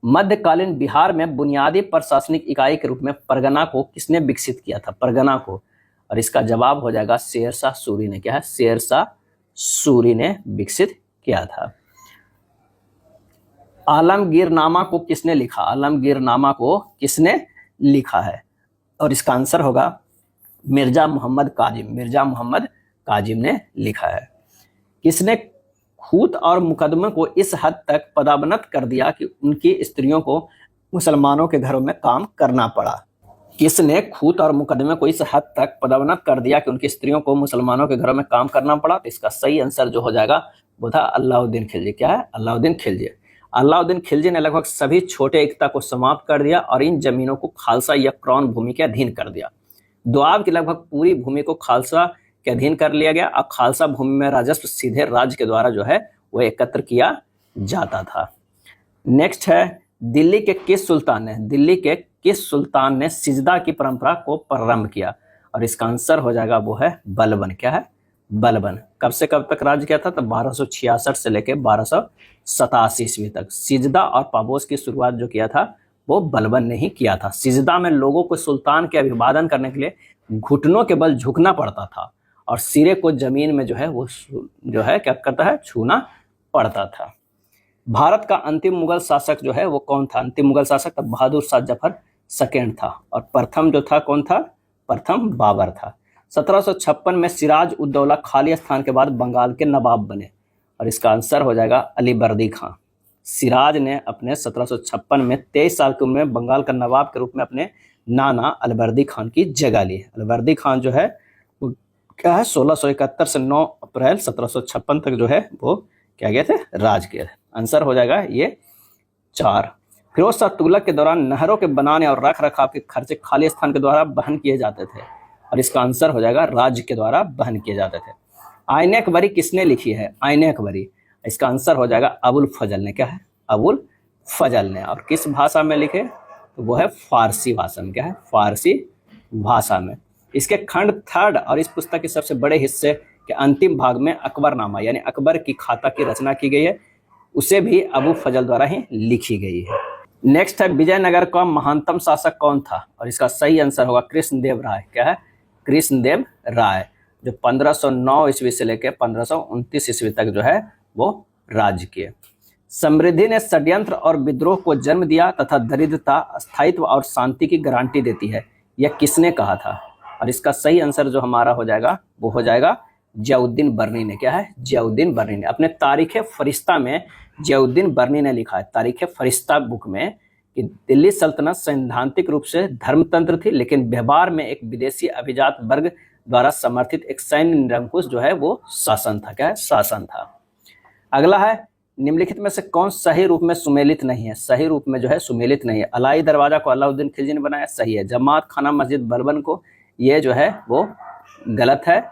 मध्यकालीन बिहार में बुनियादी प्रशासनिक इकाई के रूप में परगना को किसने विकसित किया था? परगना को। और इसका जवाब हो जाएगा शेरशाह सूरी ने। क्या है? शेरशाह सूरी ने विकसित किया था। आलमगीरनामा को किसने लिखा? आलमगीरनामा को किसने लिखा है? और इसका आंसर होगा मिर्जा मोहम्मद काजिम। मिर्जा मोहम्मद काजिम ने लिखा है। किसने खूत और मुकदमे को इस हद तक पदावनत कर दिया कि उनकी स्त्रियों को मुसलमानों के घरों में काम करना पड़ा? किसने खूत और मुकदमे को इस हद तक पदावनत कर दिया कि उनकी स्त्रियों को मुसलमानों के घरों में काम करना पड़ा? तो इसका सही आंसर जो हो जाएगा वो था अलाउद्दीन खिलजी। क्या है? अलाउद्दीन खिलजी। अलाउद्दीन खिलजी ने लगभग सभी छोटे एकता को समाप्त कर दिया और इन जमीनों को खालसा या क्रॉन भूमि के अधीन कर दिया। दोआब की लगभग पूरी भूमि को खालसा के अधीन कर लिया गया। अब खालसा भूमि में राजस्व सीधे राज्य के द्वारा जो है वो एकत्र किया जाता था। नेक्स्ट है दिल्ली के किस सुल्तान ने सिजदा की परंपरा को प्रारंभ किया? और इसका आंसर हो जाएगा वो है बलबन। क्या है? बलबन। कब से कब तक राज्य किया था? तो 1266 से लेकर 1287 ईस्वी तक। सिजदा और पापोस की शुरुआत जो किया था वो बलबन ने ही किया था। सिजदा में लोगों को सुल्तान के अभिवादन करने के लिए घुटनों के बल झुकना पड़ता था और सिरे को जमीन में जो है वो जो है क्या करता है? छूना पड़ता था। भारत का अंतिम मुगल शासक जो है वो कौन था? अंतिम मुगल शासक तो बहादुर शाह जफर सेकेंड था। और प्रथम जो था कौन था? प्रथम बाबर था। 1756 में सिराज उद दौला खालिस्तान के बाद बंगाल के नवाब बने और इसका आंसर हो जाएगा अलीवर्दी खां। सिराज ने अपने 1756 में 23 साल की उम्र में बंगाल का नवाब के रूप में अपने नाना अलवर्दी खान की जगह ली। अलवर्दी खान जो है वो क्या है? 1671 से 9 अप्रैल 1756 तक जो है वो क्या गए थे? राज किए। आंसर हो जाएगा ये 4। फिरोज शाह तुगलक के दौरान नहरों के बनाने और रख रखाव के खर्चे खालिस्तान के द्वारा वहन किए जाते थे और इसका आंसर हो जाएगा राज्य के द्वारा वहन किए जाते थे। आईने अकबरी किसने लिखी है? आईने अकबरी। इसका आंसर हो जाएगा अबुल फजल ने। क्या है? अबुल फजल ने। और किस भाषा में लिखे? तो वो है फारसी भाषा में। क्या है? फारसी भाषा में। इसके खंड 3 और इस पुस्तक के सबसे बड़े हिस्से के अंतिम भाग में अकबरनामा यानी अकबर की खाता की रचना की गई है, उसे भी अबू फजल द्वारा ही लिखी गई है। नेक्स्ट है विजयनगर का महानतम शासक कौन था? और इसका सही आंसर होगा कृष्णदेव राय। क्या है? कृष्णदेव राय, जो 1509 ईस्वी से लेकर 1529 ईस्वी तक जो है वो राज्य किए। समृद्धि ने षड्यंत्र और विद्रोह को जन्म दिया तथा दरिद्रता, स्थायित्व और शांति की गारंटी देती है, यह किसने कहा था? और इसका सही आंसर जो हमारा हो जाएगा वो हो जाएगा जियाउद्दीन बर्नी ने। क्या है? जियाउद्दीन बर्नी ने। अपने तारीख फरिश्ता में जियाउद्दीन बर्नी ने लिखा है, तारीख फरिश्ता बुक में, कि दिल्ली सल्तनत सैद्धांतिक रूप से धर्मतंत्र थी लेकिन व्यवहार में एक विदेशी अभिजात वर्ग द्वारा समर्थित एक सैन्य निरंकुश जो है वो शासन था। क्या है? शासन था। अगला है निम्नलिखित में से कौन सही रूप में सुमेलित नहीं है? सही रूप में जो है सुमेलित नहीं है। अलाई दरवाजा को अलाउद्दीन खिलजी ने बनाया, सही है। जमात खाना मस्जिद बलबन को, ये जो है वो गलत है।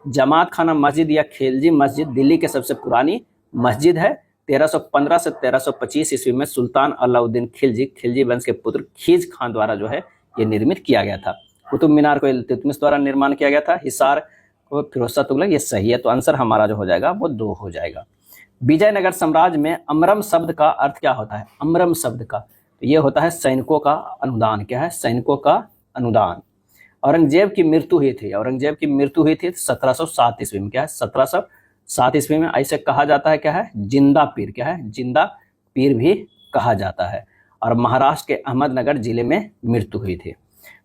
जमात खाना मस्जिद या खिलजी मस्जिद दिल्ली की सबसे पुरानी मस्जिद है। 1315 से 1325 ईस्वी में सुल्तान अलाउद्दीन खिलजी वंश के पुत्र खीज खान द्वारा जो है ये निर्मित किया गया था। कुतुब मीनार को इल्तुतमिश द्वारा निर्माण किया गया था। हिसार को फिरोज शाह तुगलक, ये सही है। तो आंसर हमारा जो हो जाएगा वो 2 हो जाएगा। विजयनगर साम्राज्य में अमरम शब्द का अर्थ क्या होता है? अमरम शब्द का तो ये होता है सैनिकों का अनुदान। क्या है? सैनिकों का अनुदान। औरंगजेब की मृत्यु हुई थी, औरंगजेब की मृत्यु हुई थी 1707 ईस्वी में। क्या है? 1707 ईस्वी में। ऐसे कहा जाता है क्या है? जिंदा पीर। क्या है? जिंदा पीर भी कहा जाता है। और महाराष्ट्र के अहमदनगर जिले में मृत्यु हुई थी।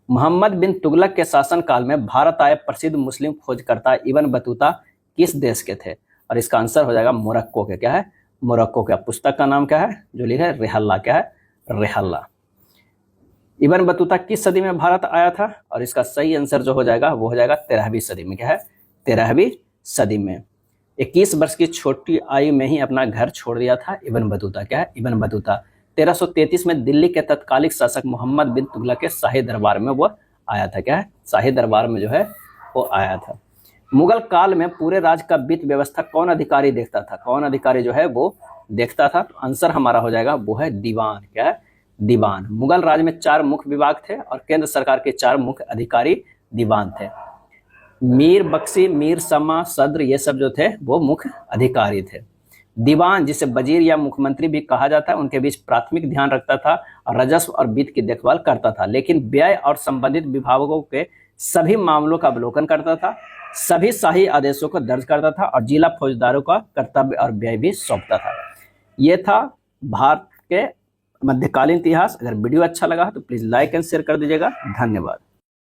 मोहम्मद बिन तुगलक के शासनकाल में भारत आए प्रसिद्ध मुस्लिम खोजकर्ता इब्न बतूता किस देश के थे? और इसका आंसर हो जाएगा मोरक्को के। क्या है? मोरक्को का। पुस्तक का नाम क्या है जो लिखा है? रेहल्ला। क्या है? रेहल्ला। इब्न बतूता किस सदी में भारत आया था? और इसका सही आंसर जो हो जाएगा वो हो जाएगा 13वीं सदी में। क्या है? 13वीं सदी में। 21 वर्ष की छोटी आयु में ही अपना घर छोड़ दिया था इब्न बतूता। क्या है? इब्न बतूता 1333 में दिल्ली के तत्कालिक शासक मोहम्मद बिन तुगलक के शाही दरबार में वो आया था। क्या है? शाही दरबार में जो है वो आया था। मुगल काल में पूरे राज्य का वित्त व्यवस्था कौन अधिकारी देखता था? कौन अधिकारी जो है वो देखता था? तो आंसर हमारा हो जाएगा वो है दीवान। क्या है? दीवान। मुगल राज्य में 4 मुख्य विभाग थे और केंद्र सरकार के 4 मुख्य अधिकारी दीवान थे। मीर बख्शी, मीर शमा, सद्र, ये सब जो थे वो मुख्य अधिकारी थे। दीवान, जिसे वजीर या मुख्यमंत्री भी कहा जाता है, उनके बीच प्राथमिक ध्यान रखता था और राजस्व और वित्त की देखभाल करता था, लेकिन व्यय और संबंधित विभागों के सभी मामलों का अवलोकन करता था, सभी शाही आदेशों को दर्ज करता था और जिला फौजदारों का कर्तव्य और व्यय भी सौंपता था। ये था भारत के मध्यकालीन इतिहास। अगर वीडियो अच्छा लगा तो प्लीज लाइक एंड शेयर कर दीजिएगा। धन्यवाद।